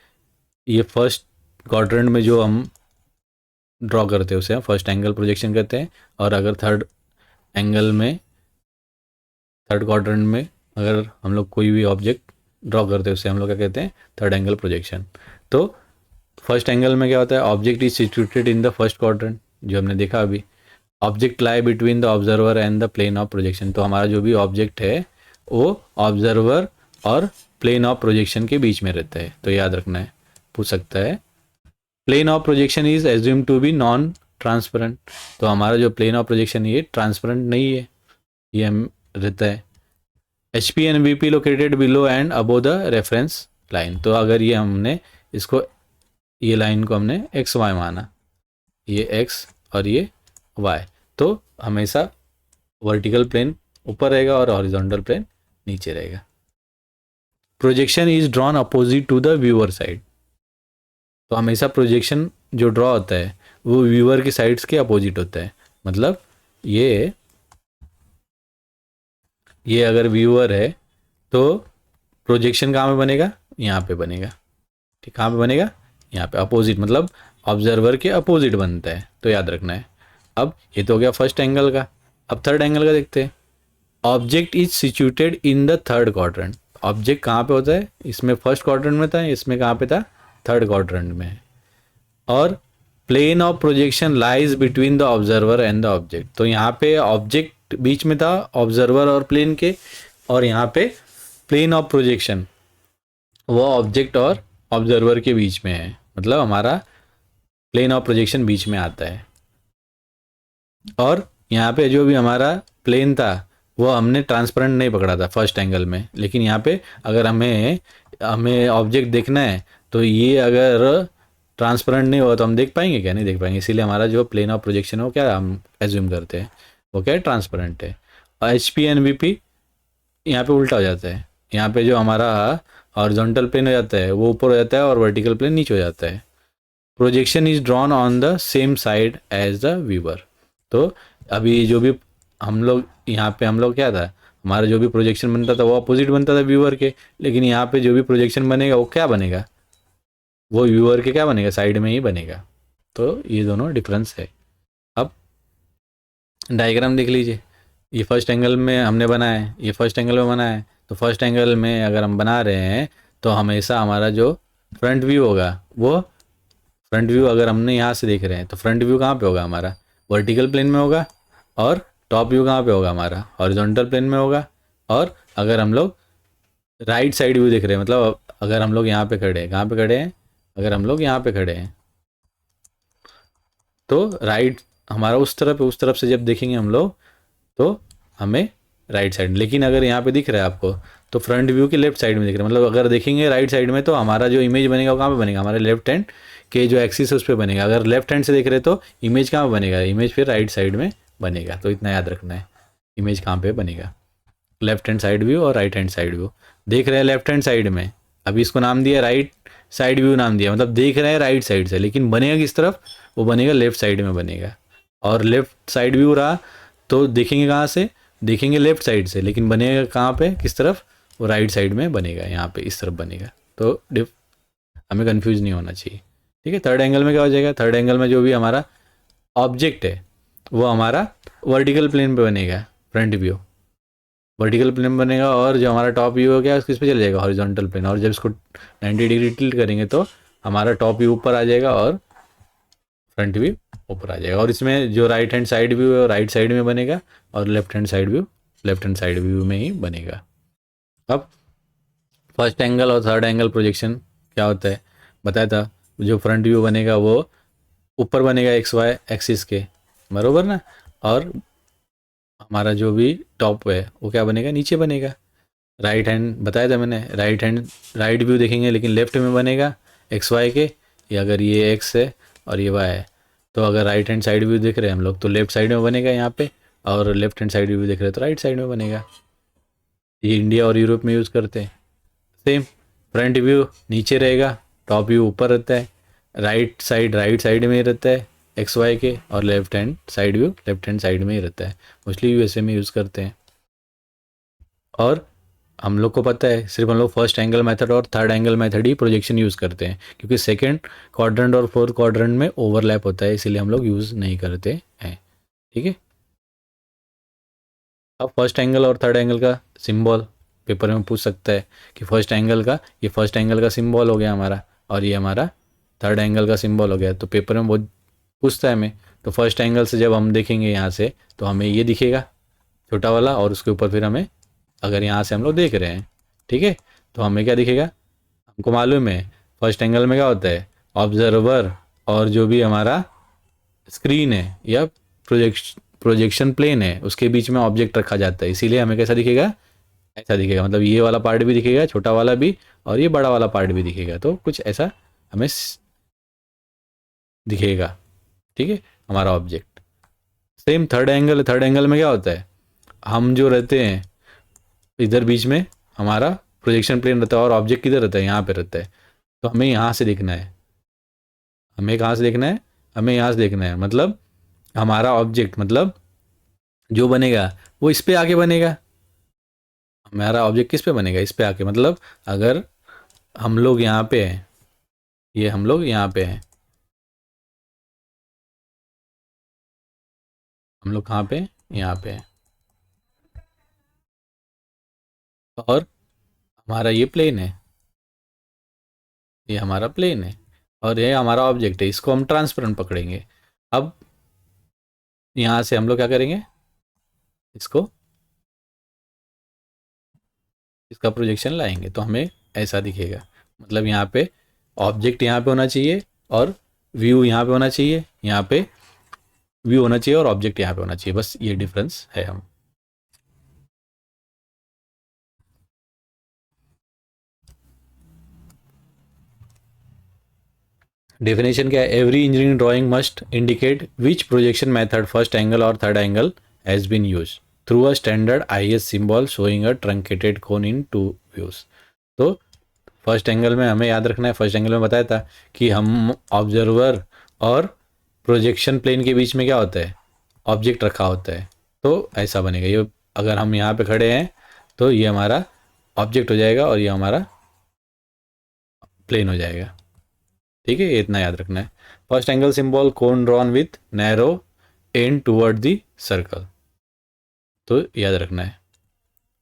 ये फर्स्ट क्वाड्रेंट में जो हम ड्रॉ करते हैं उसे हम फर्स्ट एंगल प्रोजेक्शन कहते हैं। और अगर थर्ड एंगल में, थर्ड क्वाड्रेंट में अगर हम लोग कोई भी ऑब्जेक्ट ड्रॉ करते हैं उसे हम लोग क्या कहते हैं, थर्ड एंगल प्रोजेक्शन। तो फर्स्ट एंगल में क्या होता है, object is situated in the first quadrant, जो हमने देखा अभी। Object lie between the observer and the plane of projection. तो हमारा जो भी ऑब्जेक्ट है वो ऑब्जर्वर और प्लेन ऑफ प्रोजेक्शन के बीच में रहता है। तो याद रखना है, पूछ सकता है। Plane of projection is assume to be non transparent. तो हमारा जो प्लेन ऑफ प्रोजेक्शन ये ट्रांसपेरेंट नहीं है, ये हम रहता है। H P and V P located below and above the reference line. तो अगर ये हमने इसको, ये लाइन को हमने एक्स वाई माना, ये एक्स और ये वाई, तो हमेशा वर्टिकल प्लेन ऊपर रहेगा और हॉरिजॉन्टल प्लेन नीचे रहेगा। Projection is drawn opposite to the viewer side. तो हमेशा प्रोजेक्शन जो ड्रॉ होता है वो व्यूअर की साइड्स के अपोजिट होता है। मतलब ये अगर व्यूअर है तो प्रोजेक्शन कहाँ पे बनेगा, यहाँ पे बनेगा। ठीक, कहाँ पे बनेगा, यहाँ पे। अपोजिट मतलब ऑब्जर्वर के अपोजिट बनता है, तो याद रखना है। अब ये तो हो गया फर्स्ट एंगल का। अब थर्ड एंगल का देखते हैं। Object is situated in the third quadrant. Object कहाँ पे होता है, इसमें फर्स्ट क्वाड्रेंट में था, इसमें कहाँ पे था, थर्ड क्वाड्रेंट में है। और plane of projection lies between the observer and the object. तो यहाँ पे ऑब्जेक्ट बीच में था ऑब्जर्वर और प्लेन के, और यहाँ पे प्लेन ऑफ प्रोजेक्शन वो ऑब्जेक्ट और ऑब्जर्वर के बीच में है, मतलब हमारा प्लेन ऑफ प्रोजेक्शन बीच में आता है। और यहाँ पे जो भी हमारा प्लेन था वो हमने ट्रांसपेरेंट नहीं पकड़ा था फर्स्ट एंगल में, लेकिन यहाँ पे अगर हमें हमें ऑब्जेक्ट देखना है तो ये अगर ट्रांसपेरेंट नहीं हुआ तो हम देख पाएंगे क्या, नहीं देख पाएंगे। इसीलिए हमारा जो प्लेन ऑफ प्रोजेक्शन है वो क्या हम एज्यूम करते हैं, वो क्या है, ट्रांसपेरेंट है। और H P and V P यहाँ पे उल्टा हो जाता है। यहाँ पे जो हमारा हॉरिजॉन्टल प्लेन हो जाता है वो ऊपर हो जाता है और वर्टिकल प्लेन नीचे हो जाता है। Projection is drawn on the same side as the viewer. तो अभी जो भी हम लोग यहाँ पे हम लोग क्या था, हमारा जो भी प्रोजेक्शन बनता था वो अपोजिट बनता था व्यूअर के, लेकिन यहाँ पे जो भी प्रोजेक्शन बनेगा वो क्या बनेगा, वो व्यूअर के क्या बनेगा, साइड में ही बनेगा। तो ये दोनों डिफरेंस है। अब डायग्राम देख लीजिए। ये फर्स्ट एंगल में हमने बनाया है, ये फर्स्ट एंगल में बनाया है। तो फर्स्ट एंगल में अगर हम बना रहे हैं तो हमेशा हमारा जो फ्रंट व्यू होगा वो फ्रंट व्यू अगर हमने यहाँ से देख रहे हैं तो फ्रंट व्यू कहाँ पे होगा हमारा, वर्टिकल प्लेन में होगा। और टॉप व्यू कहाँ पे होगा हमारा, हॉरिजॉन्टल प्लेन में होगा। और अगर हम लोग राइट साइड व्यू देख रहे हैं, मतलब अगर हम लोग यहाँ पे खड़े हैं, कहाँ पे खड़े हैं, अगर हम लोग यहाँ पे खड़े हैं तो राइट हमारा उस तरफ से जब देखेंगे हम लोग तो हमें राइट साइड। लेकिन अगर यहाँ पे दिख रहा है आपको तो फ्रंट व्यू के लेफ्ट साइड में दिख रहा है, मतलब अगर देखेंगे राइट साइड में तो हमारा जो इमेज बनेगा वो कहाँ पे बनेगा, हमारे लेफ्ट हैंड के जो एक्सिस है उस पर बनेगा। अगर लेफ्ट हैंड से देख रहे तो इमेज कहाँ पे बनेगा, इमेज फिर राइट साइड में बनेगा। तो इतना याद रखना है, इमेज कहाँ पे बनेगा, लेफ्ट हैंड साइड व्यू और राइट हैंड साइड व्यू। देख रहे हैं लेफ्ट हैंड साइड में, अभी इसको नाम दिया राइट साइड व्यू नाम दिया, मतलब देख रहे हैं राइट साइड से, लेकिन बनेगा किस तरफ, वो बनेगा लेफ्ट साइड में बनेगा। और लेफ्ट साइड व्यू रहा तो देखेंगे कहाँ से, देखेंगे लेफ्ट साइड से, लेकिन बनेगा कहाँ पे, किस तरफ, वो राइट साइड में बनेगा, यहाँ पे इस तरफ बनेगा। तो हमें कंफ्यूज नहीं होना चाहिए, ठीक है। थर्ड एंगल में क्या हो जाएगा, थर्ड एंगल में जो भी हमारा ऑब्जेक्ट है वो हमारा वर्टिकल प्लेन पे बनेगा, फ्रंट व्यू वर्टिकल प्लेन बनेगा। और जो हमारा टॉप व्यू हो गया किस पे चले जाएगा, हॉरिजॉन्टल प्लेन। और जब इसको 90 डिग्री टिल्ट करेंगे तो हमारा टॉप व्यू ऊपर आ जाएगा और फ्रंट व्यू ऊपर आ जाएगा। और इसमें जो राइट हैंड साइड व्यू है वो राइट साइड में बनेगा और left hand side view left hand side view में ही बनेगा। अब first angle or third angle projection क्या होता है बताया था। जो फ्रंट व्यू बनेगा वो ऊपर बनेगा एक्स वाई एक्सिस के, बरोबर ना। और हमारा जो भी टॉप है वो क्या बनेगा, नीचे बनेगा। राइट हैंड बताया था मैंने, राइट व्यू देखेंगे लेकिन लेफ्ट में बनेगा एक्स वाई के, या अगर ये एक्स है और ये वाई है तो अगर राइट हैंड साइड व्यू देख रहे हैं हम लोग तो लेफ्ट साइड में बनेगा यहाँ पे, और लेफ्ट हैंड साइड व्यू देख रहे हैं तो राइट साइड में बनेगा। ये इंडिया और यूरोप में यूज़ करते हैं। सेम फ्रंट व्यू नीचे रहेगा, टॉप व्यू ऊपर रहता है, राइट साइड में ही रहता है एक्स वाई के, और left hand side view left hand side में ही रहता है। मोस्टली यूएसए में यूज़ करते हैं। और हम लोग को पता है सिर्फ हम लोग फर्स्ट एंगल मेथड और थर्ड एंगल मेथड ही प्रोजेक्शन यूज़ करते हैं, क्योंकि सेकंड क्वाड्रेंट और फोर्थ क्वाड्रेंट में ओवरलैप होता है, इसीलिए हम लोग यूज़ नहीं करते हैं, ठीक है। अब first angle or third angle का सिंबल पेपर में पूछ सकता है कि फर्स्ट एंगल का, ये फर्स्ट एंगल का सिंबल हो गया हमारा और ये हमारा थर्ड एंगल का सिंबल हो गया। तो पेपर में बहुत पूछता है हमें। तो फर्स्ट एंगल से जब हम देखेंगे यहाँ से तो हमें ये दिखेगा छोटा वाला, और उसके ऊपर फिर हमें, अगर यहाँ से हम लोग देख रहे हैं, ठीक है, तो हमें क्या दिखेगा, हमको मालूम है फर्स्ट एंगल में क्या होता है, ऑब्जर्वर और जो भी हमारा स्क्रीन है या प्रोजेक्शन प्लेन है उसके बीच में ऑब्जेक्ट रखा जाता है। इसीलिए हमें कैसा दिखेगा, ऐसा दिखेगा, मतलब ये वाला पार्ट भी दिखेगा छोटा वाला भी, और ये बड़ा वाला पार्ट भी दिखेगा। तो कुछ ऐसा हमें दिखेगा, ठीक है, हमारा ऑब्जेक्ट। सेम थर्ड एंगल में क्या होता है, हम जो रहते हैं इधर बीच में हमारा प्रोजेक्शन प्लेन रहता है और ऑब्जेक्ट किधर रहता है, यहाँ पे रहता है। तो हमें यहाँ से देखना है, हमें कहाँ से देखना है, हमें यहाँ से देखना है। मतलब हमारा ऑब्जेक्ट, मतलब जो बनेगा वो इस पे आके बनेगा। हमारा ऑब्जेक्ट किस पे बनेगा, इस पे आके। मतलब अगर हम लोग यहाँ पे हैं, ये हम लोग यहाँ पे हैं, हम लोग कहाँ पे, यहाँ पे हैं, और हमारा ये प्लेन है, ये हमारा प्लेन है, और ये हमारा ऑब्जेक्ट है, इसको हम ट्रांसपेरेंट पकड़ेंगे। अब यहाँ से हम लोग क्या करेंगे, इसको, इसका प्रोजेक्शन लाएंगे तो हमें ऐसा दिखेगा। मतलब यहाँ पे ऑब्जेक्ट यहाँ पे होना चाहिए और व्यू यहाँ पे होना चाहिए, यहाँ पे व्यू होना चाहिए और ऑब्जेक्ट यहाँ पे होना चाहिए, बस ये डिफरेंस है। हम डेफिनेशन क्या है, every engineering drawing must indicate which projection method, first angle or third angle has been use through a standard IS symbol showing a truncated cone in 2 views. तो फर्स्ट एंगल में हमें याद रखना है, फर्स्ट एंगल में बताया था कि हम ऑब्जर्वर और प्रोजेक्शन प्लेन के बीच में क्या होता है, ऑब्जेक्ट रखा होता है। तो ऐसा बनेगा, ये अगर हम यहाँ पे खड़े हैं तो ये हमारा ऑब्जेक्ट हो जाएगा और ये हमारा प्लेन हो जाएगा। ठीक है, ये इतना याद रखना है। First angle symbol cone drawn with narrow and toward the circle, तो याद रखना है।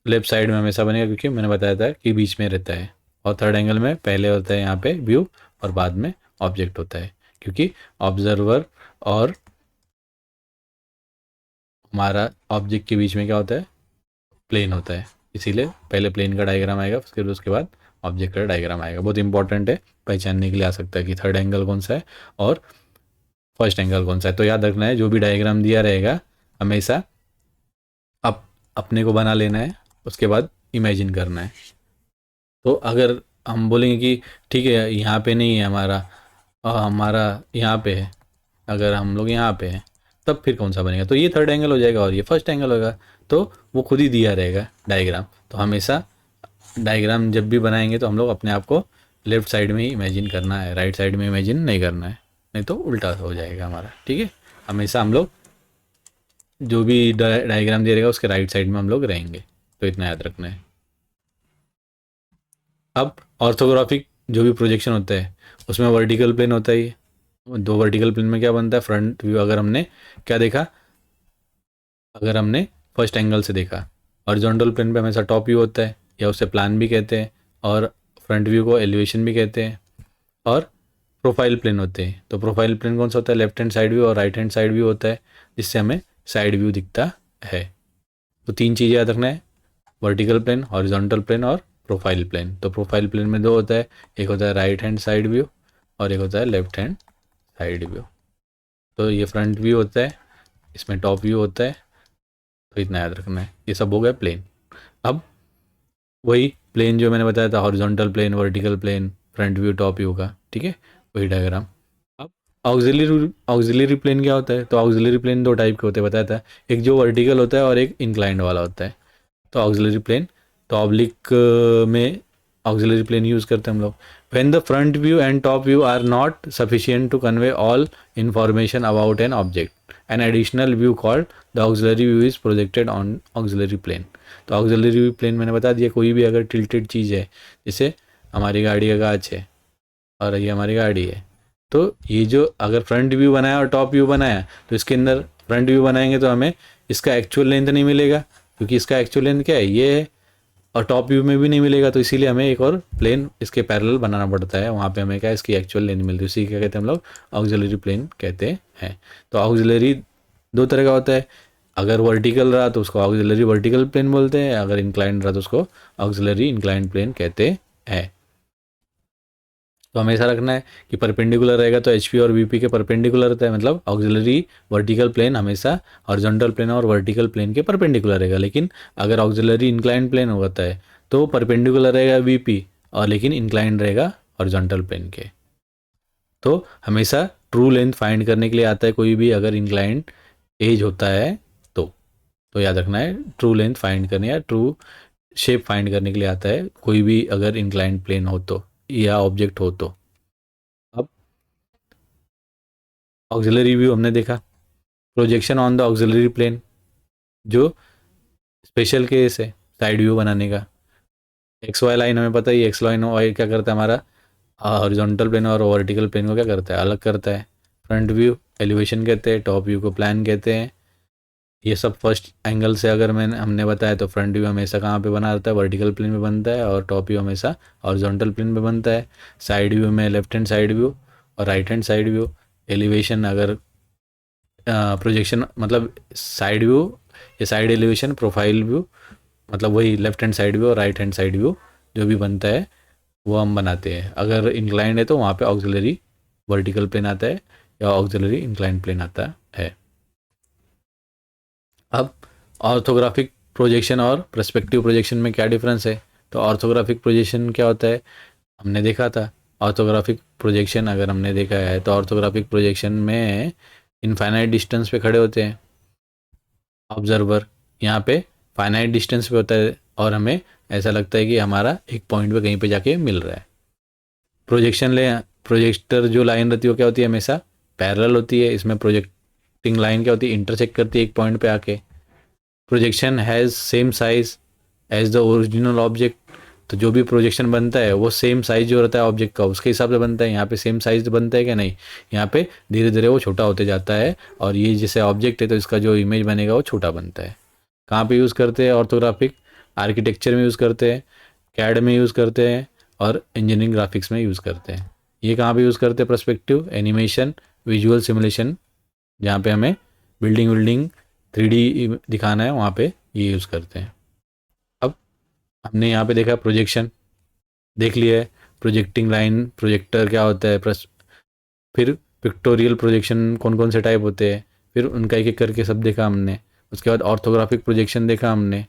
लेफ्ट साइड में हमेशा बनेगा क्योंकि मैंने बताया था कि बीच में रहता है, और थर्ड एंगल में पहले होता है यहाँ पे व्यू और बाद में ऑब्जेक्ट होता है, क्योंकि ऑब्जर्वर और हमारा ऑब्जेक्ट के बीच में क्या होता है, प्लेन होता है। इसीलिए पहले प्लेन का डायग्राम आएगा, फिर उसके बाद ऑब्जेक्ट का डायग्राम आएगा। बहुत इंपॉर्टेंट है, पहचानने के लिए आ सकता है कि थर्ड एंगल कौन सा है और फर्स्ट एंगल कौन सा है। तो याद रखना है, जो भी डायग्राम दिया रहेगा हमेशा अपने को बना लेना है, उसके बाद इमेजिन करना है। तो अगर हम बोलेंगे कि ठीक है यहाँ पे नहीं है हमारा, हमारा यहाँ पे है, अगर हम लोग यहाँ पे हैं तब फिर कौन सा बनेगा, तो ये थर्ड एंगल हो जाएगा और ये फर्स्ट एंगल होगा। तो वो खुद ही दिया रहेगा डायग्राम। तो हमेशा डायग्राम जब भी बनाएंगे तो हम लोग अपने आप को लेफ्ट साइड में ही इमेजिन करना है, राइट साइड में इमेजिन नहीं करना है, नहीं तो उल्टा हो जाएगा हमारा। ठीक है, हमेशा हम लोग जो भी डायग्राम दे रहेगा उसके राइट साइड में हम लोग रहेंगे, तो इतना याद रखना है। अब ऑर्थोग्राफिक जो भी प्रोजेक्शन होता है उसमें वर्टिकल प्लेन होता है, दो वर्टिकल प्लेन में क्या बनता है, फ्रंट व्यू। अगर हमने क्या देखा, अगर हमने फर्स्ट एंगल से देखा, हॉरिजॉन्टल प्लेन पे हमेशा टॉप व्यू होता है, या उसे प्लान भी कहते हैं, और फ्रंट व्यू को एलिवेशन भी कहते हैं। और प्रोफाइल प्लेन होते हैं, तो प्रोफाइल प्लेन कौन सा होता है, लेफ्ट हैंड साइड व्यू और राइट हैंड साइड व्यू होता है, जिससे हमें साइड व्यू दिखता है। तो तीन चीज़ें याद रखना है, वर्टिकल प्लेन, हॉरिजॉन्टल प्लेन और प्रोफाइल प्लेन। तो प्रोफाइल प्लेन में दो होता है, एक होता है राइट हैंड साइड व्यू और एक होता है लेफ्ट हैंड साइड व्यू। तो ये फ्रंट व्यू होता है, इसमें टॉप व्यू होता है, तो इतना याद रखना है। ये सब हो गया प्लेन। अब वही प्लेन जो मैंने बताया था, horizontal plane, vertical plane, front view, top view का, ठीक है, वही डायग्राम। अब ऑक्सिलरी प्लेन क्या होता है, तो ऑक्सिलरी प्लेन दो टाइप के होते हैं बताया था, एक जो वर्टिकल होता है और एक इंक्लाइंड वाला होता है। तो ऑक्सिलरी प्लेन, तो ऑब्लिक में ऑक्सिलरी प्लेन यूज़ करते हैं हम लोग। When the front view and top view are not sufficient to convey all information about an object, an additional view called the auxiliary view is projected on auxiliary plane. तो auxiliary plane मैंने बता दिया, कोई भी अगर tilted चीज़ है, जैसे हमारी गाड़ी का कांच है और ये हमारी गाड़ी है, तो ये जो अगर फ्रंट व्यू बनाया और टॉप व्यू बनाया, तो इसके अंदर फ्रंट व्यू बनाएंगे तो हमें इसका एक्चुअल लेंथ नहीं मिलेगा, क्योंकि इसका एक्चुअल लेंथ क्या है, ये है, और टॉप व्यू में भी नहीं मिलेगा। तो इसीलिए हमें एक और प्लेन इसके पैरेलल बनाना पड़ता है, वहाँ पे हमें क्या इसकी एक्चुअल लेंथ मिलती है, उसी क्या कहते हैं हम लोग, ऑक्सिलरी प्लेन कहते हैं। तो ऑक्सिलरी दो तरह का होता है, अगर वर्टिकल रहा तो उसको ऑक्सिलरी वर्टिकल प्लेन बोलते हैं, अगर इंक्लाइंड रहा तो उसको ऑक्सिलरी इंक्लाइंड प्लेन कहते हैं। तो हमेशा रखना है कि परपेंडिकुलर रहेगा तो HP और VP के परपेंडिकुलर रहता है, मतलब ऑक्सिलरी वर्टिकल प्लेन हमेशा हॉरिजॉन्टल प्लेन और वर्टिकल प्लेन के परपेंडिकुलर रहेगा। लेकिन अगर ऑक्सिलरी इंक्लाइंड प्लेन होता है तो परपेंडिकुलर रहेगा VP और लेकिन इंक्लाइंड रहेगा हॉरिजॉन्टल प्लेन के। तो हमेशा ट्रू लेंथ फाइंड करने के लिए आता है कोई भी अगर इंक्लाइंड एज होता है तो याद रखना है ट्रू लेंथ फाइंड करने या ट्रू शेप फाइंड करने के लिए आता है कोई भी अगर इंक्लाइंड प्लेन हो तो, या ऑब्जेक्ट हो तो। अब ऑक्सिलरी व्यू हमने देखा, projection on the auxiliary plane जो स्पेशल केस है साइड व्यू बनाने का। एक्स वाई लाइन हमें पता ही, एक्स लाइन वाई क्या करता है हमारा, हॉरिजॉन्टल प्लेन और वर्टिकल प्लेन को क्या करता है, अलग करता है। फ्रंट व्यू एलिवेशन कहते हैं, टॉप व्यू को प्लान कहते हैं, ये सब फर्स्ट एंगल से अगर हमने बताया तो फ्रंट व्यू हमेशा कहाँ पे बना रहता है, वर्टिकल प्लेन में बनता है, और टॉप व्यू हमेशा हॉरिजॉन्टल प्लेन में बनता है। साइड व्यू में लेफ्ट हैंड साइड व्यू और right hand side view. Elevation अगर प्रोजेक्शन मतलब साइड व्यू या साइड एलिवेशन, प्रोफाइल व्यू मतलब वही लेफ्ट हैंड साइड व्यू और राइट हैंड साइड व्यू जो भी बनता है वो हम बनाते हैं। अगर इंक्लाइंड है तो वहाँ पे ऑक्सिलरी वर्टिकल प्लेन आता है या ऑक्सिलरी इंक्लाइंड प्लेन आता है। अब ऑर्थोग्राफिक प्रोजेक्शन और पर्सपेक्टिव प्रोजेक्शन में क्या डिफरेंस है? तो ऑर्थोग्राफिक प्रोजेक्शन क्या होता है हमने देखा था। ऑर्थोग्राफिक प्रोजेक्शन अगर हमने देखा है तो ऑर्थोग्राफिक प्रोजेक्शन में इनफाइनाइट डिस्टेंस पे खड़े होते हैं ऑब्जर्वर, यहाँ पे फाइनाइट डिस्टेंस पे होता है और हमें ऐसा लगता है कि हमारा एक पॉइंट पे कहीं पे जाके मिल रहा है। प्रोजेक्टर जो लाइन रहती है वो क्या होती है, हमेशा पैरेलल होती है। इसमें प्रोजेक्टिंग लाइन क्या होती है, इंटरसेक्ट करती है एक पॉइंट पे आके। Projection has same size as the original object, तो जो भी प्रोजेक्शन बनता है वो सेम साइज जो रहता है ऑब्जेक्ट का उसके हिसाब से बनता है। यहाँ पे सेम साइज बनता है क्या? नहीं, यहाँ पे धीरे धीरे वो छोटा होते जाता है और ये जैसे ऑब्जेक्ट है तो इसका जो इमेज बनेगा वो छोटा बनता है। कहाँ पे यूज़ करते हैं ऑर्थोग्राफिक? आर्किटेक्चर में यूज़ करते हैं, कैड में यूज़ करते हैं और इंजीनियरिंग ग्राफिक्स में यूज़ करते हैं। ये कहाँ पे यूज़ करते हैं? पर्सपेक्टिव, एनिमेशन, विजुअल सिमुलेशन, जहाँ पे हमें बिल्डिंग 3D दिखाना है वहाँ पे ये यूज़ करते हैं। अब हमने यहाँ पे देखा प्रोजेक्शन देख लिया है, प्रोजेक्टिंग लाइन, प्रोजेक्टर क्या होता है, फिर पिक्टोरियल प्रोजेक्शन कौन कौन से टाइप होते हैं, फिर उनका एक एक करके सब देखा हमने। उसके बाद ऑर्थोग्राफिक प्रोजेक्शन देखा हमने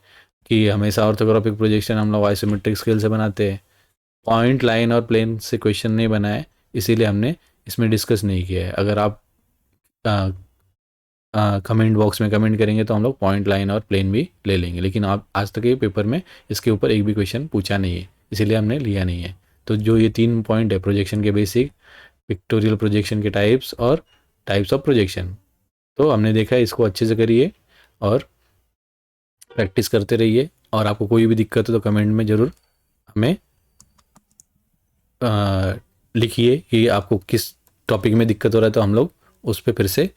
कि हमेशा ऑर्थोग्राफिक प्रोजेक्शन हम लोग आइसोमेट्रिक स्केल से बनाते हैं। पॉइंट, लाइन और प्लेन से क्वेश्चन नहीं बनाए इसीलिए हमने इसमें डिस्कस नहीं किया है। अगर आप कमेंट बॉक्स में कमेंट करेंगे तो हम लोग पॉइंट, लाइन और प्लेन भी ले लेंगे, लेकिन आप आज तक ये पेपर में इसके ऊपर एक भी क्वेश्चन पूछा नहीं है इसीलिए हमने लिया नहीं है। तो जो ये 3 पॉइंट है प्रोजेक्शन के बेसिक, पिक्टोरियल प्रोजेक्शन के टाइप्स और टाइप्स ऑफ प्रोजेक्शन, तो हमने देखा है, इसको अच्छे से करिए और प्रैक्टिस करते रहिए। और आपको कोई भी दिक्कत हो तो कमेंट में ज़रूर हमें लिखिए कि आपको किस टॉपिक में दिक्कत हो रहा है, तो हम लोग उस पर फिर से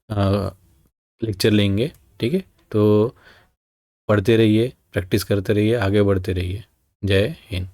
लेक्चर लेंगे। ठीक है, तो पढ़ते रहिए, प्रैक्टिस करते रहिए, आगे बढ़ते रहिए। जय हिंद।